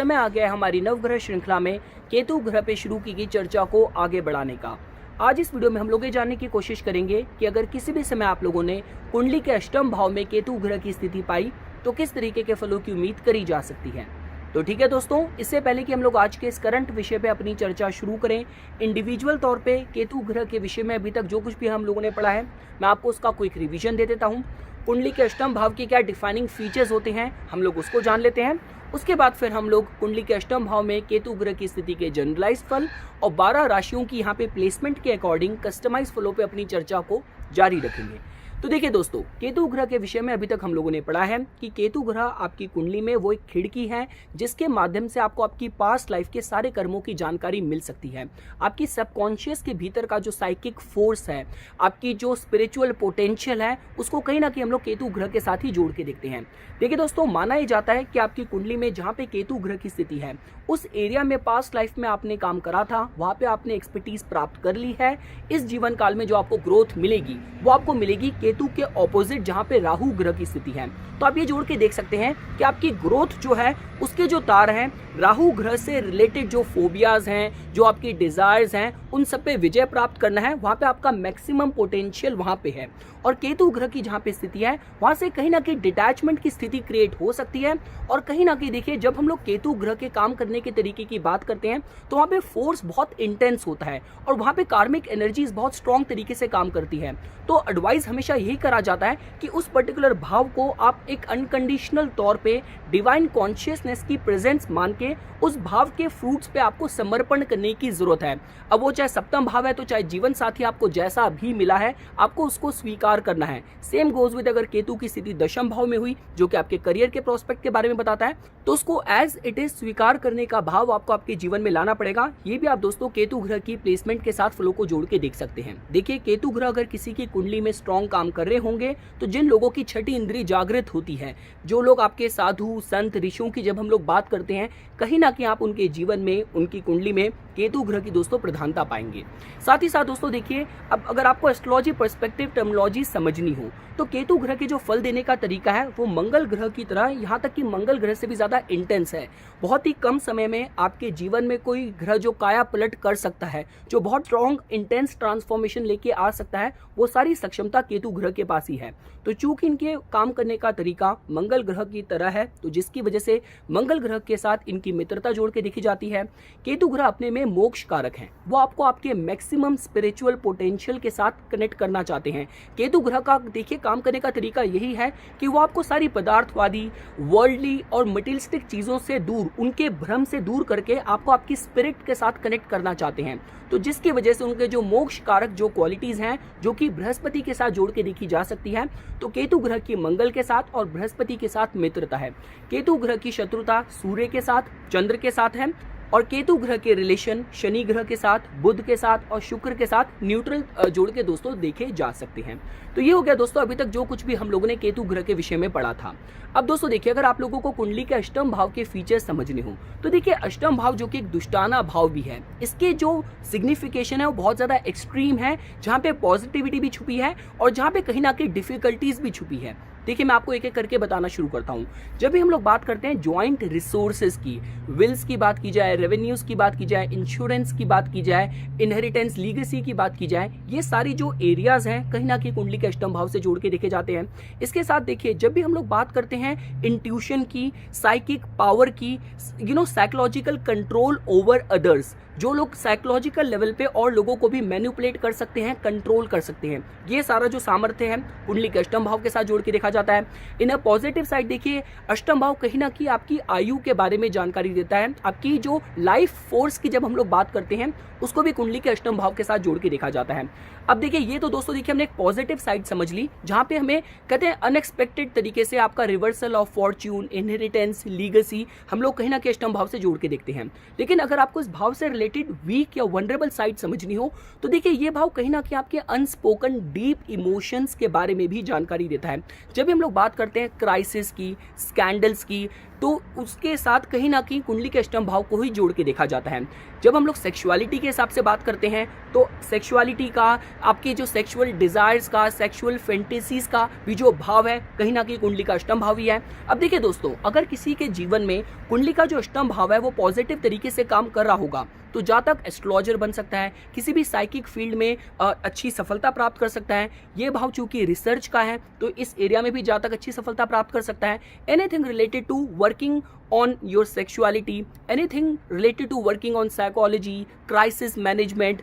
समय आ गया है हमारी नवग्रह श्रृंखला में केतु ग्रह पे शुरू की गई चर्चा को आगे बढ़ाने का। आज इस वीडियो में हम लोग ये जानने की कोशिश करेंगे कि अगर किसी भी समय आप लोगों ने कुंडली के अष्टम भाव में केतु ग्रह की स्थिति पाई तो किस तरीके के फलों की उम्मीद करी जा सकती है। तो ठीक है दोस्तों, इससे पहले कि हम लोग आज के इस करंट विषय पे अपनी चर्चा शुरू करें, इंडिविजुअल तौर पे केतु ग्रह के विषय में अभी तक जो कुछ भी हम लोगों ने पढ़ा है मैं आपको उसका क्विक रिवीजन दे देता हूँ। कुंडली के अष्टम भाव के क्या डिफाइनिंग फीचर्स होते हैं हम लोग उसको जान लेते हैं। उसके बाद फिर हम लोग कुंडली के अष्टम भाव में केतु ग्रह की स्थिति के जनरलाइज फल और 12 राशियों की यहाँ पे प्लेसमेंट के अकॉर्डिंग कस्टमाइज फलों पे अपनी चर्चा को जारी रखेंगे। तो देखिए दोस्तों, केतु ग्रह के विषय में अभी तक हम लोगों ने पढ़ा है कि केतु ग्रह आपकी कुंडली में वो एक खिड़की है जिसके माध्यम से आपको आपकी पास्ट लाइफ के सारे कर्मों की जानकारी मिल सकती है। आपकी सबकॉन्शियस के भीतर का जो साइकिक फोर्स है, आपकी जो स्पिरिचुअल पोटेंशियल है, उसको कहीं ना कहीं हम लोग केतु ग्रह के साथ ही जोड़ के देखते हैं। देखिए दोस्तों, माना ही जाता है कि आपकी कुंडली में जहाँ पे केतु ग्रह की स्थिति है उस एरिया में पास्ट लाइफ में आपने काम करा था, वहाँ पे आपने एक्सपर्टीज प्राप्त कर ली है। इस जीवन काल में जो आपको ग्रोथ मिलेगी वो आपको मिलेगी केतु के ऑपोजिट जहाँ पे राहु ग्रह की स्थिति है। तो आप ये जोड़ के देख सकते हैं कि आपकी ग्रोथ जो है उसके जो तार हैं राहु ग्रह से रिलेटेड जो फोबियाज हैं, जो आपकी डिजायर्स हैं, उन सब पे विजय प्राप्त करना है। वहाँ पे आपका मैक्सिमम पोटेंशियल वहाँ पे है। और केतु ग्रह की जहाँ पे स्थिति है वहाँ से कहीं ना कहीं डिटैचमेंट की स्थिति क्रिएट हो सकती है। और कहीं ना कहीं देखिए, जब हम लोग केतु ग्रह के काम करने के तरीके की बात करते हैं तो वहाँ पे फोर्स बहुत इंटेंस होता है और वहाँ पे कार्मिक एनर्जीज बहुत स्ट्रॉन्ग तरीके से काम करती है। तो एडवाइस हमेशा यही करा जाता है कि उस पर्टिकुलर भाव को आप एक अनकंडीशनल तौर पे डिवाइन कॉन्शियसनेस की प्रेजेंस मान के उस भाव के फ्रूट्स पे आपको समर्पण करने की जरूरत है। अब वो चाहे सप्तम भाव है तो चाहे जीवन साथी आपको जैसा भी मिला है आपको उसको स्वीकार करना है। सेम गोज विद अगर केतु की स्थिति दशम भाव में हुई जो कि आपके करियर के प्रोस्पेक्ट के बारे में बताता है तो उसको एज इट इज स्वीकार करने का भाव आपको आपके जीवन में लाना पड़ेगा। ये भी आप दोस्तों केतु ग्रह की प्लेसमेंट के साथ फलों को जोड़ के देख सकते हैं। देखिए, केतु ग्रह अगर किसी की कुंडली में स्ट्रॉन्ग काम कर रहे होंगे तो जिन लोगों की छठी इंद्रिय जागृत होती है, जो लोग आपके साधु संत ऋषियों की जब हम लोग बात करते हैं, कहीं ना कहीं आप उनके जीवन में उनकी कुंडली में केतु ग्रह की दोस्तों प्रधानता पाएंगे। साथ ही साथ दोस्तों देखिए, अब अगर आपको एस्ट्रोलॉजी पर्सपेक्टिव टर्मिनोलॉजी समझनी हो तो केतु ग्रह के जो फल देने का तरीका है वो मंगल ग्रह की तरह, यहाँ तक कि मंगल ग्रह से भी ज्यादा इंटेंस है। बहुत ही कम समय में आपके जीवन में कोई ग्रह जो काया पलट कर सकता है, जो बहुत स्ट्रॉन्ग इंटेंस ट्रांसफॉर्मेशन लेके आ सकता है, वो सारी सक्षमता केतु ग्रह के पास ही है। तो चूंकि इनके काम करने का तरीका मंगल ग्रह की तरह है तो जिसकी वजह से मंगल ग्रह के साथ इनकी मित्रता जोड़ के देखी जाती है। केतु ग्रह अपने में मोक्ष कारक हैं, वो आपको आपके मैक्सिमम स्पिरिचुअल पोटेंशियल के साथ कनेक्ट करना चाहते हैं। केतु ग्रह का देखिए काम करने का तरीका यही है कि वो आपको सारी पदार्थवादी, वर्ल्डली और मटेरियलिस्टिक चीजों से दूर, उनके भ्रम से दूर करके आपको आपकी स्पिरिट के साथ कनेक्ट करना चाहते हैं। तो जिसकी वजह से उनके जो मोक्ष कारक जो क्वालिटीज हैं जो कि बृहस्पति के साथ जोड़ के देखी जा सकती है, तो केतु ग्रह की मंगल के साथ और बृहस्पति के साथ मित्रता है। केतु ग्रह की शत्रुता सूर्य के साथ, चंद्र के साथ है। और केतु ग्रह के रिलेशन शनि ग्रह के साथ, बुध के साथ और शुक्र के साथ न्यूट्रल जोड़ के दोस्तों देखे जा सकते हैं। तो ये हो गया दोस्तों अभी तक जो कुछ भी हम लोगों ने केतु ग्रह के विषय में पढ़ा था। अब दोस्तों देखिए, अगर आप लोगों को कुंडली के अष्टम भाव के फीचर्स समझने हो तो देखिए, अष्टम भाव जो कि एक दुष्टाना भाव भी है, इसके जो सिग्निफिकेशन है वो बहुत ज्यादा एक्सट्रीम है, जहाँ पे पॉजिटिविटी भी छुपी है और जहाँ पे कहीं ना कहीं डिफिकल्टीज भी छुपी है। देखिए, मैं आपको एक एक करके बताना शुरू करता हूँ। जब भी हम लोग बात करते हैं ज्वाइंट रिसोर्सेज की, विल्स की बात की जाए, रेवेन्यूज की बात की जाए, इंश्योरेंस की बात की जाए, इनहेरिटेंस लीगेसी की बात की जाए, ये सारी जो एरियाज हैं कहीं ना कहीं कुंडली के अष्टम भाव से जोड़ के देखे जाते हैं। इसके साथ देखिए, जब भी हम लोग बात करते हैं इंट्यूशन की, साइकिक पावर की, साइकोलॉजिकल कंट्रोल ओवर अदर्स, जो लोग साइकोलॉजिकल लेवल पे और लोगों को भी मैनिपुलेट कर सकते हैं, कंट्रोल कर सकते हैं, ये सारा जो सामर्थ्य है कुंडली के अष्टम भाव के साथ जोड़ के देखा जाता है। इन अ पॉजिटिव साइड देखिए, अष्टम भाव कहीं ना कहीं आपकी आयु के बारे में जानकारी देता है। आपकी जो लाइफ फोर्स की जब हम लोग बात करते हैं उसको भी कुंडली के अष्टम भाव के साथ जोड़ के देखा जाता है। अब देखिए, ये तो दोस्तों देखिए हमने एक पॉजिटिव साइड समझ ली, जहां पे हमें कहते हैं अनएक्सपेक्टेड तरीके से आपका reversal of Fortune, inheritance, legacy हम लोग कहीं ना कहीं अष्टम भाव से जोड़ के देखते हैं। लेकिन अगर आपको इस भाव से रिलेटेड वीक या वनरेबल साइड समझनी हो तो देखिए, ये भाव कहीं ना कहीं आपके अनस्पोकन डीप इमोशंस के बारे में भी जानकारी देता है। जब जब भी हम लोग बात करते हैं क्राइसिस की, स्कैंडल्स की, तो उसके साथ कहीं ना कहीं कुंडली के अष्टम भाव को ही जोड़ के देखा जाता है। जब हम लोग सेक्सुअलिटी के हिसाब से बात करते हैं तो सेक्सुअलिटी का, आपके जो सेक्सुअल डिजायर्स का, सेक्सुअल फैंटेसीज का भी जो भाव है कहीं ना कहीं कुंडली का अष्टम भाव ही है। अब देखिए दोस्तों, अगर किसी के जीवन में कुंडली का जो अष्टम भाव है वो पॉजिटिव तरीके से काम कर रहा होगा तो जातक एस्ट्रोलॉजर बन सकता है, किसी भी साइकिक फील्ड में अच्छी सफलता प्राप्त कर सकता है। ये भाव चूंकि रिसर्च का है तो इस एरिया में भी जातक अच्छी सफलता प्राप्त कर सकता है। Anything related to working on your sexuality, anything related to working on psychology, crisis management,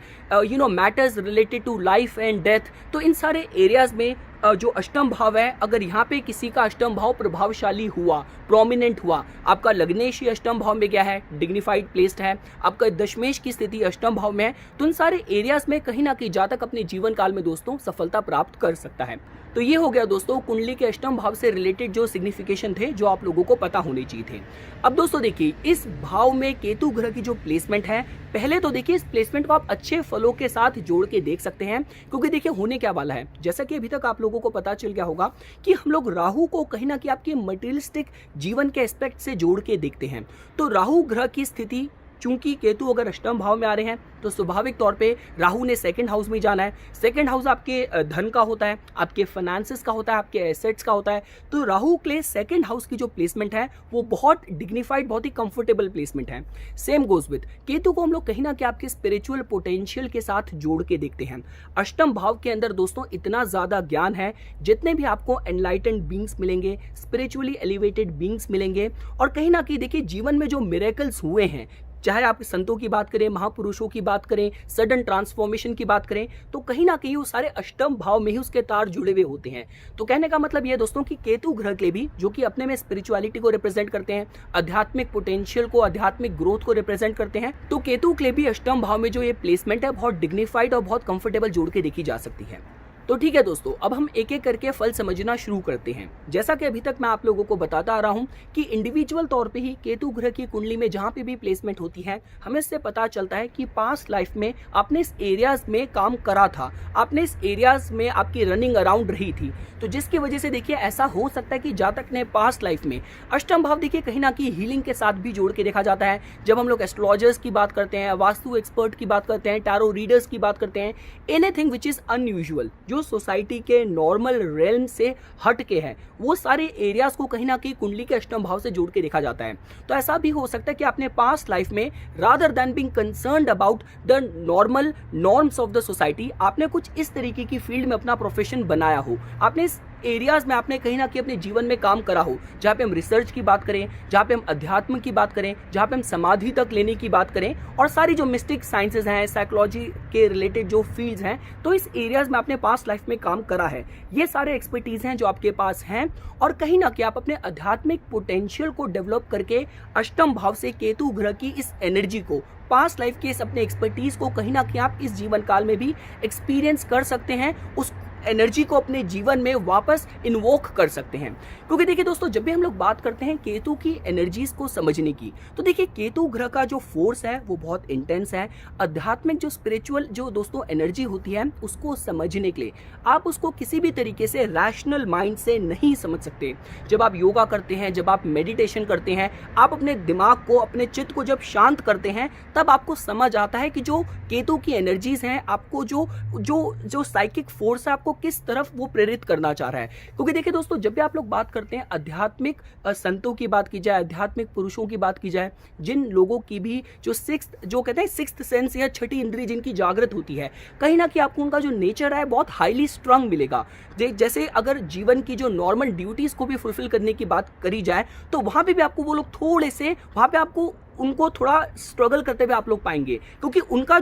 matters related to life and death, तो इन सारे एरियाज में जो अष्टम भाव है, अगर यहाँ पे किसी का अष्टम भाव प्रभावशाली हुआ, प्रोमिनेंट हुआ, आपका लग्नेश अष्टम भाव में क्या है, डिग्निफाइड प्लेस्ड है, आपका दशमेश की स्थिति अष्टम भाव में है, तो इन सारे एरियाज में कहीं ना कहीं जातक अपने जीवन काल में दोस्तों सफलता प्राप्त कर सकता है। तो ये हो गया दोस्तों कुंडली के अष्टम भाव से रिलेटेड जो सिग्निफिकेशन थे जो आप लोगों को पता होने चाहिए थे। अब दोस्तों देखिए, इस भाव में केतु ग्रह की जो प्लेसमेंट है, पहले तो देखिए इस प्लेसमेंट को आप अच्छे फलों के साथ जोड़ के देख सकते हैं, क्योंकि देखिए होने क्या वाला है, जैसा कि अभी तक आप लोगों को पता चल गया होगा कि हम लोग राहु को कहीं ना कहीं आपके मटेरियलिस्टिक जीवन के एस्पेक्ट से जोड़ के देखते हैं। तो राहु ग्रह की स्थिति, चूंकि केतु अगर अष्टम भाव में आ रहे हैं तो स्वाभाविक तौर पे राहु ने सेकंड हाउस में जाना है। सेकंड हाउस आपके धन का होता है, आपके फाइनेंसेस का होता है, आपके एसेट्स का होता है। तो राहु के लिए सेकंड हाउस की जो प्लेसमेंट है वो बहुत डिग्निफाइड, बहुत ही कंफर्टेबल प्लेसमेंट है। सेम गोज विद केतु को हम लोग कहीं ना कहीं आपके स्पिरिचुअल पोटेंशियल के साथ जोड़ के देखते हैं। अष्टम भाव के अंदर दोस्तों इतना ज्यादा ज्ञान है, जितने भी आपको एनलाइटेंड बींग्स मिलेंगे, स्पिरिचुअली एलिवेटेड बींग्स मिलेंगे, और कहीं ना कहीं देखिए जीवन में जो मिरेकल्स हुए हैं, चाहे आप संतों की बात करें, महापुरुषों की बात करें, सडन ट्रांसफॉर्मेशन की बात करें, तो कहीं ना कहीं वो सारे अष्टम भाव में ही उसके तार जुड़े हुए होते हैं। तो कहने का मतलब ये दोस्तों कि केतु ग्रह के लिए भी, जो कि अपने में स्पिरिचुअलिटी को रिप्रेजेंट करते हैं, आध्यात्मिक पोटेंशियल को, आध्यात्मिक ग्रोथ को रिप्रेजेंट करते हैं, तो केतु के लिए भी अष्टम भाव में जो ये प्लेसमेंट है बहुत डिग्निफाइड और बहुत कंफर्टेबल जोड़ के देखी जा सकती है। तो ठीक है दोस्तों, अब हम एक एक करके फल समझना शुरू करते हैं। जैसा कि अभी तक मैं आप लोगों को बताता आ रहा हूं कि इंडिविजुअल तौर पे ही केतु ग्रह की कुंडली में जहां पे भी प्लेसमेंट होती है, हमें इससे पता चलता है कि पास्ट लाइफ में आपने इस एरियाज में काम करा था, आपने इस एरियाज में आपकी रनिंग अराउंड रही थी, तो जिसकी वजह से देखिए ऐसा हो सकता है कि जातक ने पास्ट लाइफ में अष्टम भाव देखिए कहीं ना कहीं हीलिंग के साथ भी जोड़ के देखा जाता है। जब हम लोग एस्ट्रोलॉजर्स की बात करते हैं, वास्तु एक्सपर्ट की बात करते हैं, टैरो रीडर्स की बात करते हैं, एनीथिंग विच इज अनयूजुअल, जो सोसाइटी के नॉर्मल रेल्म से हट के है, वो सारे एरियाज को कहीं ना कहीं कुंडली के अष्टम भाव से जोड़ के देखा जाता है। तो ऐसा भी हो सकता है कि आपने पास्ट लाइफ में rather than being concerned about the normal norms of the society, आपने कुछ इस तरीके की फील्ड में अपना प्रोफेशन बनाया हो, आपने इस एरियाज में आपने कहीं ना कहीं अपने जीवन में काम करा हो, जहाँ पे हम रिसर्च की बात करें, जहाँ पे हम अध्यात्म की बात करें, जहाँ पे हम समाधि तक लेने की बात करें, और सारी जो मिस्टिक साइंसेज हैं, साइकोलॉजी के रिलेटेड जो फील्ड्स हैं, तो इस एरियाज में आपने पास्ट लाइफ में काम करा है। ये सारे एक्सपर्टीज हैं जो आपके पास हैं, और कहीं ना कहीं आप अपने आध्यात्मिक पोटेंशियल को डेवलप करके अष्टम भाव से केतु ग्रह की इस एनर्जी को, पास्ट लाइफ के इस अपने एक्सपर्टीज को कहीं ना कहीं आप इस जीवन काल में भी एक्सपीरियंस कर सकते हैं, उस एनर्जी को अपने जीवन में वापस इन्वोक कर सकते हैं। क्योंकि देखिए दोस्तों, जब भी हम लोग बात करते हैं केतु की एनर्जीज को समझने की, तो देखिए केतु ग्रह का जो फोर्स है वो बहुत इंटेंस है। आध्यात्मिक जो स्पिरिचुअल जो दोस्तों एनर्जी होती है, उसको समझने के लिए आप उसको किसी भी तरीके से रैशनल माइंड से नहीं समझ सकते। जब आप योगा करते हैं, जब आप मेडिटेशन करते हैं, आप अपने दिमाग को, अपने चित्त को जब शांत करते हैं, तब आपको समझ आता है कि जो केतु की एनर्जीज हैं, आपको जो साइकिक फोर्स है, आपको किस तरफ वो प्रेरित करना चाह रहा है। क्योंकि देखिए दोस्तों, जब भी आप लोग बात करते हैं आध्यात्मिक संतों की बात की जाए, आध्यात्मिक पुरुषों की बात की जाए, जिन लोगों की भी जो कहते हैं सिक्स्थ सेंस या छठी इंद्रिय जिनकी जागृत होती है, कहीं ना कहीं आपको उनका जो नेचर है बहुत हाईली स्ट्रांग मिलेगा। जैसे अगर जीवन की जो नॉर्मल ड्यूटीज को भी फुलफिल करने की बात करी जाए, तो वहां पे भी आपको वो लोग थोड़े से, वहां पे आपको उनको थोड़ा स्ट्रगल करते हुए आप लोग पाएंगे, क्योंकि उनका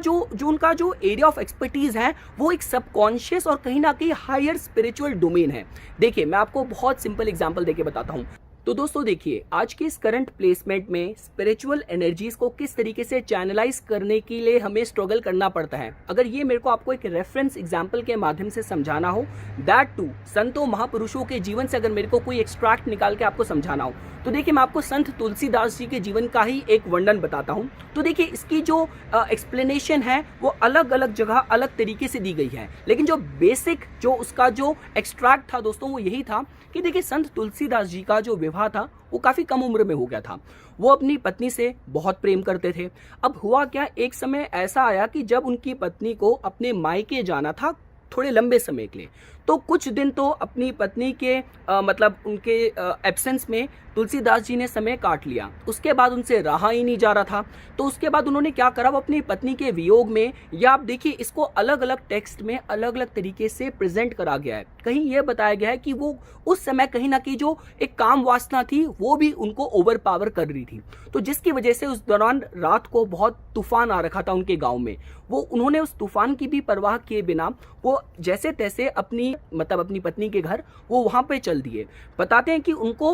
जो एरिया ऑफ एक्सपर्टीज है वो एक सबकॉन्शियस और कहीं ना कहीं हायर स्पिरिचुअल डोमेन है। देखिए, मैं आपको बहुत सिंपल एग्जांपल देके बताता हूं। तो दोस्तों देखिए, आज के इस करंट प्लेसमेंट में स्पिरिचुअल एनर्जीज को किस तरीके से चैनलाइज करने के लिए हमें स्ट्रगल करना पड़ता है। अगर ये मेरे को आपको एक रेफरेंस एग्जांपल के माध्यम से समझाना हो, दैट टू संतों महापुरुषों के जीवन से अगर मेरे को कोई एक्सट्रैक्ट निकाल के आपको समझाना हो, तो देखिए मैं आपको संत तुलसीदास जी के जीवन का ही एक वर्णन बताता हूँ। तो तो देखिए इसकी जो एक्सप्लेनेशन है वो अलग अलग जगह अलग तरीके से दी गई है, लेकिन जो बेसिक जो उसका जो एक्सट्रैक्ट था दोस्तों वो यही था कि देखिए संत तुलसीदास जी का जो विवाह था वो काफ़ी कम उम्र में हो गया था। वो अपनी पत्नी से बहुत प्रेम करते थे। अब हुआ क्या, एक समय ऐसा आया कि जब उनकी पत्नी को अपने मायके जाना था थोड़े लंबे समय के लिए, तो कुछ दिन तो अपनी पत्नी के मतलब उनके एब्सेंस में तुलसीदास जी ने समय काट लिया। उसके बाद उनसे रहा ही नहीं जा रहा था, तो उसके बाद उन्होंने क्या करा, वो अपनी पत्नी के वियोग में, या आप देखिए इसको अलग अलग टेक्स्ट में अलग अलग तरीके से प्रेजेंट करा गया है। कहीं यह बताया गया है कि वो उस समय कहीं ना कहीं जो एक काम वासना थी वो भी उनको ओवर पावर कर रही थी, तो जिसकी वजह से उस दौरान रात को बहुत तूफान आ रखा था उनके गाँव में। वो उन्होंने उस तूफान की भी परवाह किए बिना वो जैसे तैसे अपनी पत्नी के घर वो वहां पे चल दिए। बताते हैं कि उनको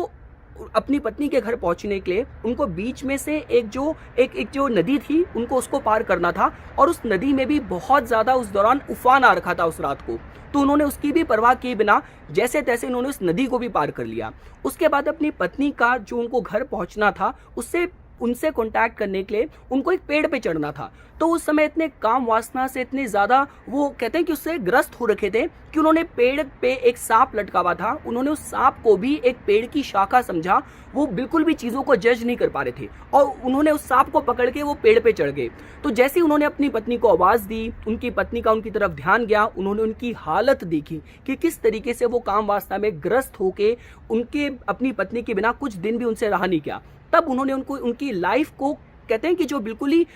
अपनी पत्नी के घर पहुंचने के लिए उनको बीच में से एक जो नदी थी उनको उसको पार करना था, और उस नदी में भी बहुत ज्यादा उस दौरान उफान आ रखा था उस रात को, तो उन्होंने उसकी भी परवाह किए बिना जैसे तैसे उन्होंने उस नदी को भी पार कर लिया। उसके बाद अपनी पत्नी का जो उनको घर पहुंचना था उनसे कांटेक्ट करने के लिए उनको एक पेड़ पे चढ़ना था, तो उस समय इतने काम वासना से इतने ज्यादा वो कहते हैं कि उससे ग्रस्त हो रखे थे कि उन्होंने पेड़ पे एक सांप लटका हुआ था, उन्होंने उस सांप को भी एक पेड़ की शाखा समझा। वो बिल्कुल भी चीजों को जज नहीं कर पा रहे थे और उन्होंने उस सांप को पकड़ के वो पेड़ पे चढ़ गए। तो जैसे ही उन्होंने अपनी पत्नी को आवाज दी, उनकी पत्नी का उनकी तरफ ध्यान गया, उन्होंने उनकी हालत देखी कि किस तरीके से वो काम वासना में ग्रस्त होके उनके अपनी पत्नी के बिना कुछ दिन भी उनसे रहा नहीं किया। तब उन्होंने उनको उनकी लाइफ को कहते हैं कि जो बिल्कुल ही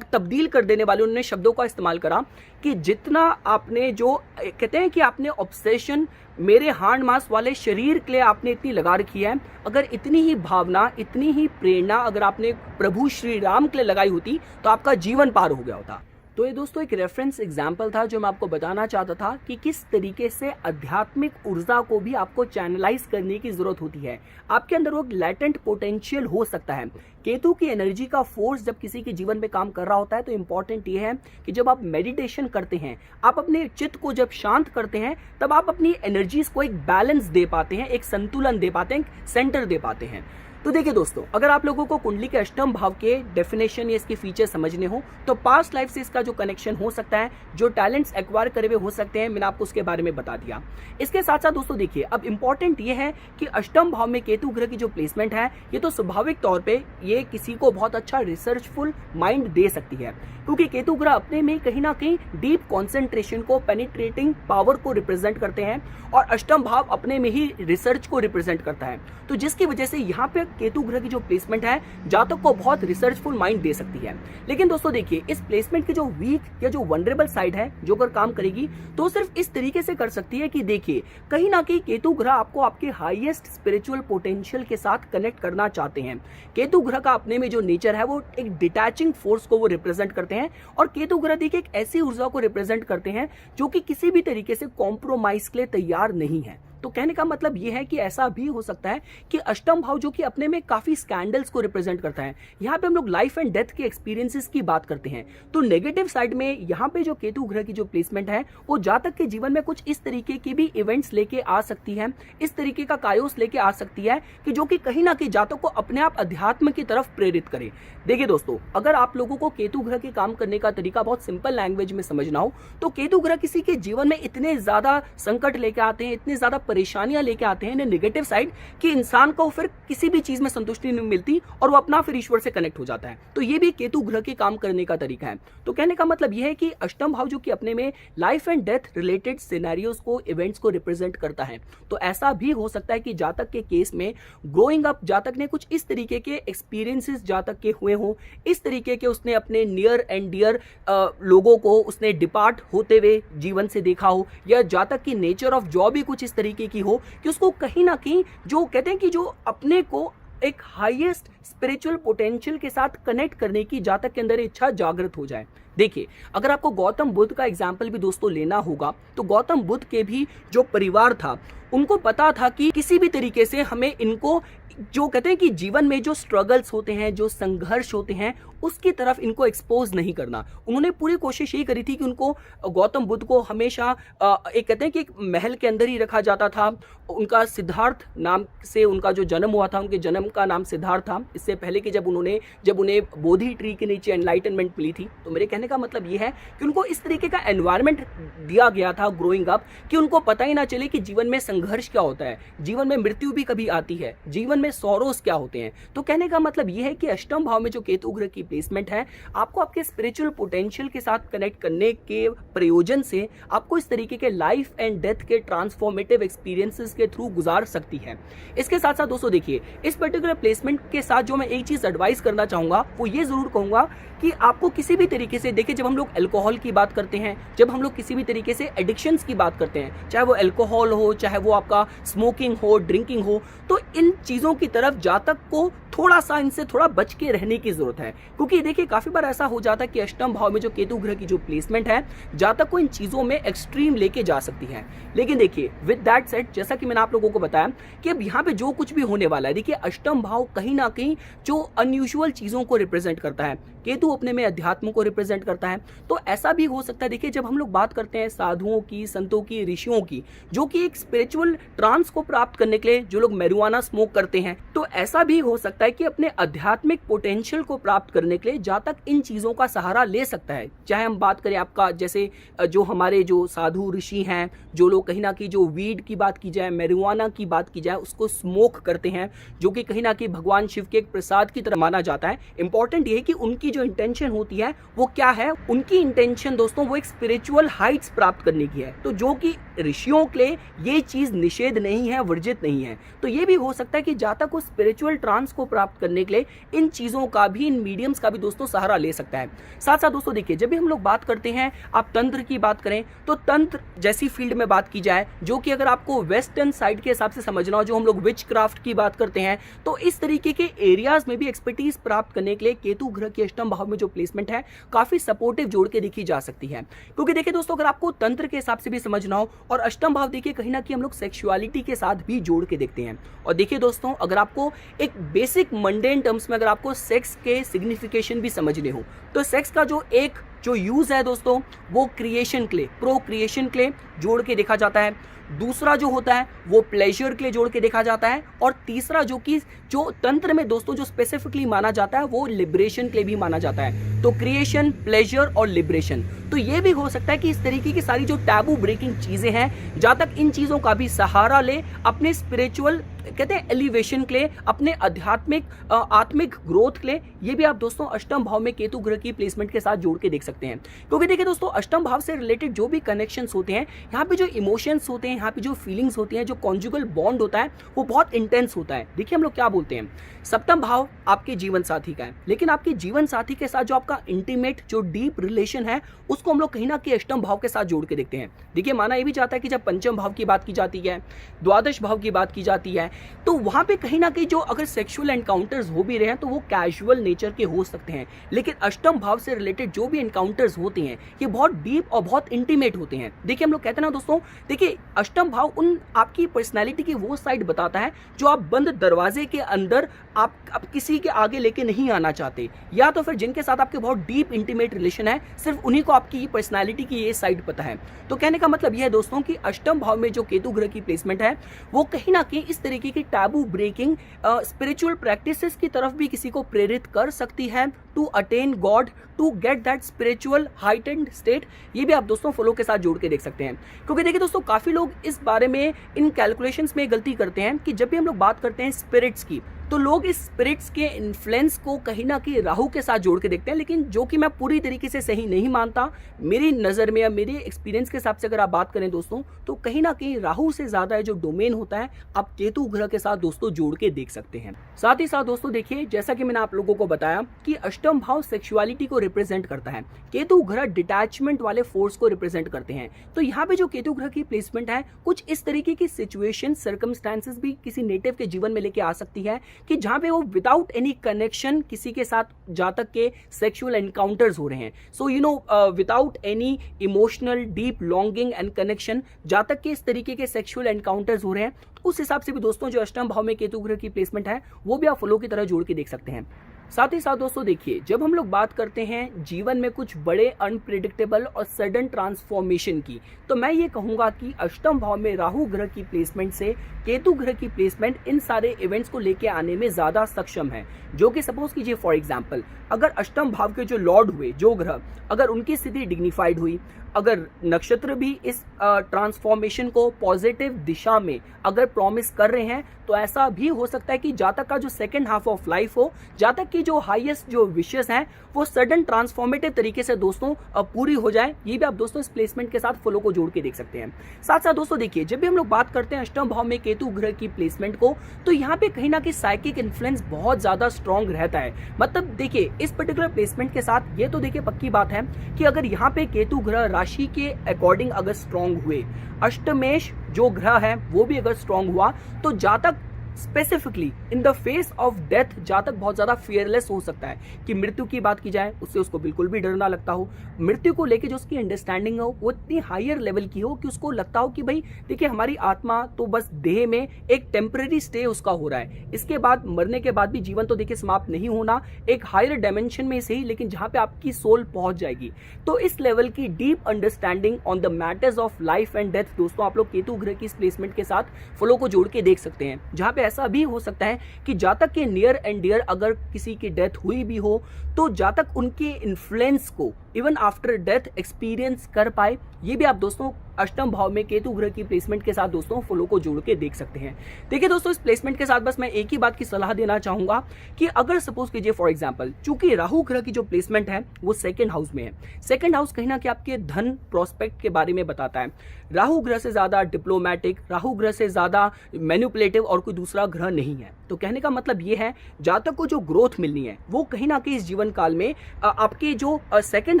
तब्दील कर देने वाले उन्होंने शब्दों का इस्तेमाल करा कि जितना आपने जो कहते हैं कि आपने ऑब्सेशन मेरे हांड मांस वाले शरीर के लिए आपने इतनी लगा रखी है, अगर इतनी ही भावना इतनी ही प्रेरणा अगर आपने प्रभु श्री राम के लिए लगाई होती तो आपका जीवन पार हो गया होता। तो ये दोस्तों एक रेफरेंस एग्जाम्पल था जो मैं आपको बताना चाहता था कि किस तरीके से आध्यात्मिक ऊर्जा को भी आपको चैनलाइज करने की जरूरत होती है। आपके अंदर वो लैटेंट पोटेंशियल हो सकता है। केतु की एनर्जी का फोर्स जब किसी के जीवन में काम कर रहा होता है तो इंपॉर्टेंट ये है कि जब आप मेडिटेशन करते हैं, आप अपने चित्त को जब शांत करते हैं, तब आप अपनी एनर्जीज को एक बैलेंस दे पाते हैं, एक संतुलन दे पाते हैं, एक सेंटर दे पाते हैं। तो देखिए दोस्तों, अगर आप लोगों को कुंडली के अष्टम भाव के डेफिनेशन या इसके फीचर समझने हो तो पास्ट लाइफ से इसका जो कनेक्शन हो सकता है, जो टैलेंट्स एक्वायर करे हुए हो सकते हैं, मैंने आपको उसके बारे में बता दिया। इसके साथ साथ दोस्तों देखिए, अब इंपॉर्टेंट ये है कि अष्टम भाव में केतु ग्रह की जो प्लेसमेंट है, ये तो स्वाभाविक तौर पे ये किसी को बहुत अच्छा रिसर्चफुल माइंड दे सकती है, क्योंकि केतु ग्रह अपने में कहीं ना कहीं डीप कॉन्सेंट्रेशन को, पेनिट्रेटिंग पावर को रिप्रेजेंट करते हैं, और अष्टम भाव अपने में ही रिसर्च को रिप्रेजेंट करता है। तो जिसकी वजह से यहाँ पे केतु ग्रह की जो प्लेसमेंट है जातक को बहुत रिसर्चफुल माइंड दे सकती है। लेकिन दोस्तों देखिए, इस प्लेसमेंट की जो वीक या जो वनरेबल साइड है, जो अगर काम करेगी तो सिर्फ इस तरीके से कर सकती है कि देखिए कहीं ना कहीं केतु ग्रह आपको आपके हाईएस्ट स्पिरिचुअल पोटेंशियल के साथ कनेक्ट करना चाहते हैं। केतु ग्रह का अपने में जो नेचर है वो एक डिटैचिंग फोर्स को वो रिप्रेजेंट करते हैं, और केतु ग्रह देखिए एक ऐसी ऊर्जा को रिप्रेजेंट करते हैं जो कि किसी भी तरीके से कॉम्प्रोमाइज के लिए तैयार नहीं है। तो कहने का मतलब यह है कि ऐसा भी हो सकता है कि अष्टम भाव जो कि अपने में काफी स्कैंडल्स को रिप्रेजेंट करता है, यहाँ पे हम लोग लाइफ एंड डेथ के एक्सपीरियंसेस की बात करते हैं, तो नेगेटिव साइड में यहाँ पे जो केतु ग्रह की जो प्लेसमेंट है वो जातक के जीवन में कुछ इस तरीके की भी इवेंट्स लेके आ सकती है, इस तरीके का कायोस लेके आ सकती है कि जो कि कहीं ना कहीं जातक को अपने आप अध्यात्म की तरफ प्रेरित करे। देखिए दोस्तों, अगर आप लोगों को केतु ग्रह के काम करने का तरीका बहुत सिंपल लैंग्वेज में समझना हो तो केतु ग्रह किसी के जीवन में इतने ज्यादा संकट लेके आते हैं, इतने ज्यादा परेशानियां लेके आते हैं नेगेटिव साइड, कि इंसान को फिर किसी भी चीज में संतुष्टि नहीं मिलती और वो अपना फिर ईश्वर से कनेक्ट हो जाता है। तो ये भी केतु ग्रह के काम करने का तरीका है। तो कहने का मतलब यह है कि अष्टम भाव जो कि अपने में life and death related scenarios को, इवेंट्स को रिप्रेजेंट करता है, तो ऐसा भी हो सकता है कि जातक के केस में ग्रोइंग अप जातक ने कुछ इस तरीके के एक्सपीरियंसेस जातक के हुए हो, इस तरीके के उसने अपने नियर एंड डियर लोगों को उसने डिपार्ट होते हुए जीवन से देखा हो, या जातक की नेचर ऑफ जॉब भी कुछ इस तरीके की हो कि उसको कहीं ना कहीं जो कहते हैं कि जो अपने को एक हाईएस्ट स्पिरिचुअल पोटेंशियल के साथ कनेक्ट करने की जातक के अंदर इच्छा जागृत हो जाए। देखिए, अगर आपको गौतम बुद्ध का एग्जाम्पल भी दोस्तों लेना होगा तो गौतम बुद्ध के भी जो परिवार था उनको पता था कि किसी भी तरीके से हमें इनको, जो कहते हैं कि जीवन में जो स्ट्रगल्स होते हैं, जो संघर्ष होते हैं, उसकी तरफ इनको एक्सपोज नहीं करना। उन्होंने पूरी कोशिश यही करी थी कि उनको, गौतम बुद्ध को हमेशा एक कहते हैं कि एक महल के अंदर ही रखा जाता था। उनका सिद्धार्थ नाम से उनका जो जन्म हुआ था, उनके जन्म का नाम सिद्धार्थ था। इससे पहले कि जब उन्हें बोधि ट्री के नीचे एनलाइटनमेंट मिली थी। तो मेरे कहने का मतलब ये है कि उनको इस तरीके का एनवायरनमेंट दिया गया था ग्रोइंग अप कि उनको पता ही ना चले कि जीवन में संघर्ष क्या होता है, जीवन में मृत्यु भी कभी आती है, जीवन में सॉरोस क्या होते हैं। तो कहने का मतलब यह है कि अष्टम भाव में जो केतु ग्रह की प्लेसमेंट है, आपको आपके स्पिरिचुअल पोटेंशियल के साथ कनेक्ट करने के प्रयोजन से आपको इस तरीके के लाइफ एंड डेथ के ट्रांसफॉर्मेटिव एक्सपीरियंसेस के थ्रू गुजार सकती है। इसके साथ साथ दोस्तों देखिए, इस पर्टिकुलर प्लेसमेंट के साथ जो मैं एक चीज एडवाइस करना चाहूंगा वो ये जरूर कहूंगा कि आपको किसी भी तरीके से, देखिए जब हम लोग अल्कोहल की बात करते हैं, जब हम लोग किसी भी तरीके से एडिक्शंस की बात करते हैं, चाहे वो अल्कोहल हो, चाहे वो आपका स्मोकिंग हो, ड्रिंकिंग हो, तो इन चीज़ों की तरफ जातक को थोड़ा सा इनसे थोड़ा बच के रहने की जरूरत है। क्योंकि देखिए काफी बार ऐसा हो जाता है कि अष्टम भाव में जो केतु ग्रह की जो प्लेसमेंट है, जातक को इन चीजों में एक्सट्रीम लेके जा सकती है। लेकिन देखिए विद दैट सेड, जैसा कि मैंने आप लोगों को बताया कि अब यहाँ पे जो कुछ भी होने वाला है, देखिए अष्टम भाव कहीं ना कहीं जो अनयूजुअल चीजों को रिप्रेजेंट करता है, केतु अपने में अध्यात्म को रिप्रेजेंट करता है। तो ऐसा भी हो सकता है, देखिए जब हम लोग बात करते हैं साधुओं की, संतों की, ऋषियों की, जो कि एक स्पिरिचुअल ट्रांस को प्राप्त करने के लिए जो लोग मैरिजुआना स्मोक करते हैं, तो ऐसा भी हो सकता है कि अपने आध्यात्मिक पोटेंशियल को प्राप्त करने के लिए जातक इन चीजों का सहारा ले सकता है। चाहे हम बात करें आपका, जैसे जो हमारे जो साधु ऋषि हैं, जो लोग कहीं ना कहीं जो वीड की बात की जाए, मैरिजुआना की बात की जाए, उसको स्मोक करते हैं, जो कि कहीं ना कहीं भगवान शिव के एक प्रसाद की तरह माना जाता है। इंपॉर्टेंट ये है कि उनकी जो इंटेंशन होती है वो क्या है, उनकी इंटेंशन दोस्तों वो एक स्पिरिचुअल हाइट्स प्राप्त करने की है। तो जो कि ऋषियों के लिए ये चीज निषेध नहीं है, वर्जित नहीं है। तो ये भी हो सकता है कि जातक को स्पिरिचुअल ट्रांस को प्राप्त करने के लिए इन चीजों का भी, इन मीडियम्स का भी दोस्तों सहारा ले सकता है। साथ साथ दोस्तों देखिए, जब भी हम लोग बात करते हैं, आप तंत्र की बात करें, तो तंत्र जैसी फील्ड में बात की जाए, जो कि अगर आपको वेस्टर्न साइड के हिसाब से समझना हो, जो हम लोग विच क्राफ्ट की बात करते हैं, तो इस तरीके के एरियाज में भी एक्सपर्टीज प्राप्त करने के लिए केतु ग्रह के अष्टम भाव में जो प्लेसमेंट है काफी सपोर्टिव जोड़ के देखी जा सकती है। क्योंकि देखिए दोस्तों, अगर आपको तंत्र के हिसाब से भी समझना हो, और अष्टम भाव देखिए कहीं ना कहीं हम लोग सेक्सुअलिटी के साथ भी जोड़ के देखते हैं। और देखिए दोस्तों, अगर आपको एक बेसिक मंडेन टर्म्स में अगर आपको सेक्स के सिग्निफिकेशन भी समझने हो, तो सेक्स का जो यूज है दोस्तों, वो क्रिएशन के लिए, प्रोक्रिएशन के लिए जोड़ के देखा जाता है। दूसरा जो होता है वो प्लेजर के लिए जोड़ के देखा जाता है। और तीसरा जो तंत्र में दोस्तों जो स्पेसिफिकली माना जाता है, वो लिबरेशन के लिए भी माना जाता है। तो क्रिएशन, प्लेजर और लिबरेशन। तो ये भी हो सकता है कि इस तरीके की सारी जो टैबू ब्रेकिंग चीजें हैं, जातक इन चीजों का भी सहारा ले अपने स्पिरिचुअल, कहते हैं एलिवेशन के लिए, अपने आत्मिक ग्रोथ के लिए। ये भी आप दोस्तों अष्टम भाव में केतु ग्रह की प्लेसमेंट के साथ जोड़ के देख सकते हैं। क्योंकि देखिए दोस्तों, अष्टम भाव से रिलेटेड जो भी कनेक्शंस होते हैं, यहाँ पे जो इमोशंस होते हैं, यहाँ पे जो फीलिंग्स होती हैं, जो कॉन्जुगल बॉन्ड होता है, वो बहुत इंटेंस होता है। देखिए हम लोग क्या बोलते हैं, सप्तम भाव आपके जीवन साथी का है, लेकिन आपके जीवन साथी के साथ जो आपका इंटीमेट, जो डीप रिलेशन है, उसको हम लोग कहीं ना कहीं अष्टम भाव के साथ जोड़ के देखते हैं। देखिए माना ये भी जाता है कि जब पंचम भाव की बात की जाती है, द्वादश भाव की बात की जाती है, तो वहां पे कहीं ना कहीं जो अगर सेक्सुअल एनकाउंटर्स हो भी रहे हैं तो वो कैजुअल नेचर के हो सकते हैं। लेकिन अष्टम भाव से रिलेटेड जो भी एनकाउंटर्स होते हैं, ये बहुत डीप और बहुत इंटीमेट होते हैं। देखिए हम लोग कहते हैं ना दोस्तों, देखिए अष्टम भाव उन आपकी पर्सनैलिटी की वो साइड बताता है जो आप बंद दरवाजे के अंदर आप किसी के आगे लेके नहीं आना चाहते, या तो फिर जिनके साथ आपके बहुत डीप इंटीमेट रिलेशन है, सिर्फ उन्हीं को आपकी पर्सनैलिटी की ये साइड पता है। तो कहने का मतलब यह है दोस्तों कि अष्टम भाव में जो केतु ग्रह की प्लेसमेंट है, वो कहीं ना कहीं इस तरीके की टैबू ब्रेकिंग स्पिरिचुअल प्रैक्टिसेस की तरफ भी किसी को प्रेरित कर सकती है, to attain God, to get that spiritual heightened state. ये भी आप दोस्तों फॉलो के साथ जोड़ के देख सकते हैं। क्योंकि देखिए दोस्तों, काफी लोग इस बारे में, इन कैलकुलेशंस में गलती करते हैं कि जब भी हम लोग बात करते हैं स्पिरिट्स की, तो लोग इस स्पिरिट्स के इन्फ्लुएंस को कहीं ना कहीं राहु के साथ जोड़ के देखते हैं, लेकिन जो कि मैं पूरी तरीके से सही नहीं मानता। मेरी नज़र में या मेरे एक्सपीरियंस के हिसाब से अगर आप बात करें दोस्तों, तो कहीं ना कहीं राहु से ज़्यादा है जो डोमेन होता है, आप केतु ग्रह के साथ दोस्तों जोड़ के देख सकते हैं। साथ ही साथ दोस्तों देखिए, जैसा कि मैंने आप लोगों को बताया कि अष्टम भाव सेक्सुअलिटी को रिप्रेजेंट करता है, केतु ग्रह डिटैचमेंट वाले फोर्स को रिप्रेजेंट करते हैं। तो यहाँ पे जो केतु ग्रह की प्लेसमेंट है, कुछ इस तरीके की सिचुएशन, सर्कमस्टांसेस भी किसी नेटिव के जीवन में लेके आ सकती है, कि जहां पे वो विदाउट एनी कनेक्शन किसी के साथ जातक के सेक्सुअल एनकाउंटर्स हो रहे हैं। So you know without any emotional deep longing and connection जातक के इस तरीके के सेक्सुअल एनकाउंटर्स हो रहे हैं, उस हिसाब से भी दोस्तों जो अष्टम भाव में केतु ग्रह की प्लेसमेंट है वो भी आप फलों की तरह जोड़ के देख सकते हैं। साथ ही साथ दोस्तों देखिए, जब हम लोग बात करते हैं जीवन में कुछ बड़े अनप्रिडिक्टेबल और सडन ट्रांसफॉर्मेशन की, तो मैं ये कहूंगा कि अष्टम भाव में राहु ग्रह की प्लेसमेंट से केतु ग्रह की प्लेसमेंट इन सारे इवेंट्स को लेके आने में ज्यादा सक्षम है। जो कि सपोज कीजिए फॉर एग्जांपल, अगर अष्टम भाव के जो लॉर्ड हुए जो ग्रह, अगर उनकी स्थिति डिग्निफाइड हुई, अगर नक्षत्र भी इस ट्रांसफॉर्मेशन को पॉजिटिव दिशा में अगर प्रॉमिस कर रहे हैं, तो ऐसा भी हो सकता है कि जातक का जो सेकंड हाफ ऑफ लाइफ हो, जातक की जो हाईएस्ट जो विशेस हैं वो सडन ट्रांसफॉर्मेटिव तरीके से दोस्तों पूरी हो जाए। ये भी आप दोस्तों इस प्लेसमेंट के साथ फॉलो को जोड़ के देख सकते हैं। साथ साथ दोस्तों देखिए, जब भी हम लोग बात करते हैं अष्टम भाव में केतु ग्रह की प्लेसमेंट को, तो यहाँ पे कहीं ना कहीं साइकिक इन्फ्लुएंस बहुत ज्यादा स्ट्रॉन्ग रहता है। मतलब देखिए, इस पर्टिकुलर प्लेसमेंट के साथ ये तो देखिए पक्की बात है कि अगर यहाँ पे केतु ग्रह राशि के अकॉर्डिंग अगर स्ट्रॉन्ग हुए, अष्टमेश जो ग्रह है वो भी अगर स्ट्रॉन्ग हुआ, तो जातक specifically in the face of death जातक बहुत ज्यादा फियरलेस हो सकता है। कि मृत्यु की बात की जाए, उससे उसको बिल्कुल भी डर ना लगता हो, मृत्यु को लेके जो उसकी अंडरस्टैंडिंग हो वो इतनी हायर लेवल की हो कि उसको लगता हो कि भाई देखिए, हमारी आत्मा तो बस देह में एक टेम्पररी स्टे उसका हो रहा है, इसके बाद मरने के बाद भी जीवन तो देखिए समाप्त नहीं होना, एक हायर डायमेंशन में से ही, लेकिन जहां पे आपकी सोल पहुंच जाएगी। तो इस लेवल की deep understanding on the matters of life and death दोस्तों आप लोग केतु ग्रह की इस प्लेसमेंट के साथ फॉलो को जोड़ के देख सकते हैं। जहां पे ऐसा भी हो सकता है कि जातक के नियर एंड डियर अगर किसी की डेथ हुई भी हो, तो जातक उनके इन्फ्लुएंस को इवन आफ्टर डेथ एक्सपीरियंस कर पाए। ये भी आप दोस्तों अष्टम भाव में केतु ग्रह की प्लेसमेंट के साथ दोस्तों फॉलो को जोड़ के देख सकते हैं। देखिए दोस्तों, इस प्लेसमेंट के साथ बस मैं एक ही बात की सलाह देना चाहूंगा कि अगर सपोज कीजिए फॉर एग्जांपल, चूंकि राहु ग्रह की जो प्लेसमेंट है वो सेकंड हाउस में है, सेकंड हाउस कहीं ना कहीं आपके धन प्रोस्पेक्ट के बारे में बताता है। राहु ग्रह से ज्यादा डिप्लोमैटिक, राहु ग्रह से ज्यादा मैनिपुलेटिव और कोई दूसरा ग्रह नहीं है। तो कहने का मतलब ये है, जातक को जो ग्रोथ मिलनी है वो कहीं ना कहीं इस जीवन काल में आपके जो सेकंड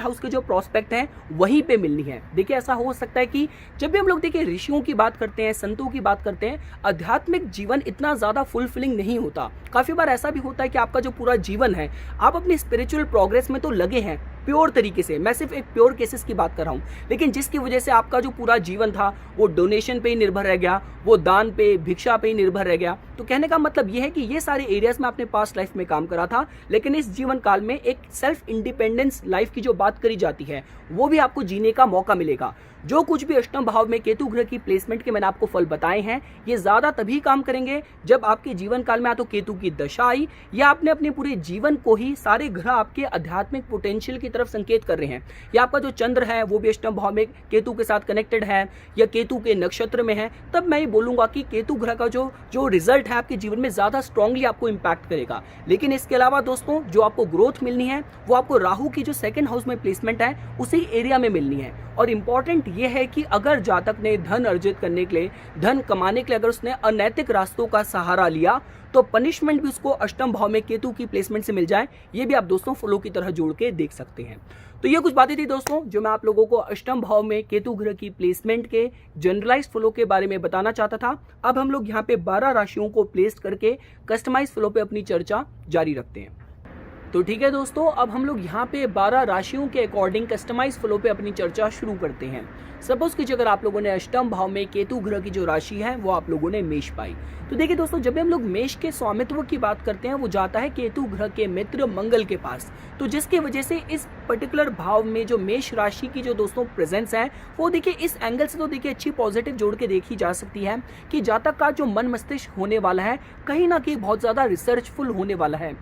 हाउस के जो प्रोस्पेक्ट हैं वहीं पे मिलनी है। देखिए, ऐसा हो सकता है कि जब भी हम लोग देखिए ऋषियों की बात करते हैं, संतों की बात करते हैं, आध्यात्मिक जीवन इतना ज्यादा फुलफिलिंग नहीं होता। काफी बार ऐसा भी होता है कि आपका जो पूरा जीवन है, आप अपनी स्पिरिचुअल प्रोग्रेस में तो लगे हैं प्योर तरीके से, मैं सिर्फ एक प्योर केसेस की बात कर रहा हूं, लेकिन जिसकी वजह से आपका जो पूरा जीवन था वो डोनेशन पे ही निर्भर रह गया, वो दान पे, भिक्षा पे ही निर्भर रह गया। तो कहने का मतलब ये है कि ये सारे एरियाज में आपने पास्ट लाइफ में काम करा था, लेकिन इस जीवन काल में एक सेल्फ इंडिपेंडेंस लाइफ की जो बात करी जाती है वो भी आपको जीने का मौका मिलेगा। जो कुछ भी अष्टम भाव में केतु ग्रह की प्लेसमेंट के मैंने आपको फल बताए हैं, ये ज्यादा तभी काम करेंगे जब आपके जीवन काल में या तो केतु की दशा आई, या आपने अपने पूरे जीवन को ही सारे ग्रह आपके आध्यात्मिक पोटेंशियल की तरफ संकेत कर रहे हैं, या आपका जो चंद्र है वो भी अष्टम भाव में केतु के साथ कनेक्टेड है या केतु के नक्षत्र में है, तब मैं ये बोलूंगा कि केतु ग्रह का जो रिजल्ट है आपके जीवन में ज्यादा स्ट्रांगली आपको इंपैक्ट करेगा। लेकिन इसके अलावा दोस्तों, जो आपको ग्रोथ मिलनी है वो आपको राहु की जो सेकंड हाउस में प्लेसमेंट है उसी एरिया में मिलनी है। और इंपॉर्टेंट ये है कि अगर जातक ने धन अर्जित करने के लिए, धन कमाने के लिए अगर उसने अनैतिक रास्तों का सहारा लिया, तो पनिशमेंट भी उसको अष्टम भाव में केतु की प्लेसमेंट से मिल जाए। ये भी आप दोस्तों फॉलो की तरह जोड़ के देख सकते हैं। तो ये कुछ बातें थी दोस्तों जो मैं आप लोगों को अष्टम भाव में केतु ग्रह की प्लेसमेंट के जनरलाइज फ्लो के बारे में बताना चाहता था। अब हम लोग यहाँ पे 12 राशियों को प्लेस करके कस्टमाइज फ्लो पे अपनी चर्चा जारी रखते हैं। तो ठीक है दोस्तों, अब हम लोग यहाँ पे 12 राशियों के अकॉर्डिंग कस्टमाइज फ्लो पे अपनी चर्चा शुरू करते हैं। सपोज कीजिए अगर आप लोगों ने अष्टम भाव में केतु ग्रह की जो राशि है वो आप लोगों ने मेष पाई, तो देखिए दोस्तों, जब भी हम लोग मेष के स्वामित्व की बात करते हैं वो जाता है केतु ग्रह के मित्र मंगल के पास। तो जिसकी वजह से इस पर्टिकुलर भाव में जो मेष राशि की जो दोस्तों प्रेजेंस है वो देखिए इस एंगल से तो देखिए अच्छी पॉजिटिव जोड़ के देखी जा सकती है कि जातक का जो मन मस्तिष्क होने वाला है कहीं ना कहीं बहुत ज्यादा रिसर्चफुल होने वाला है।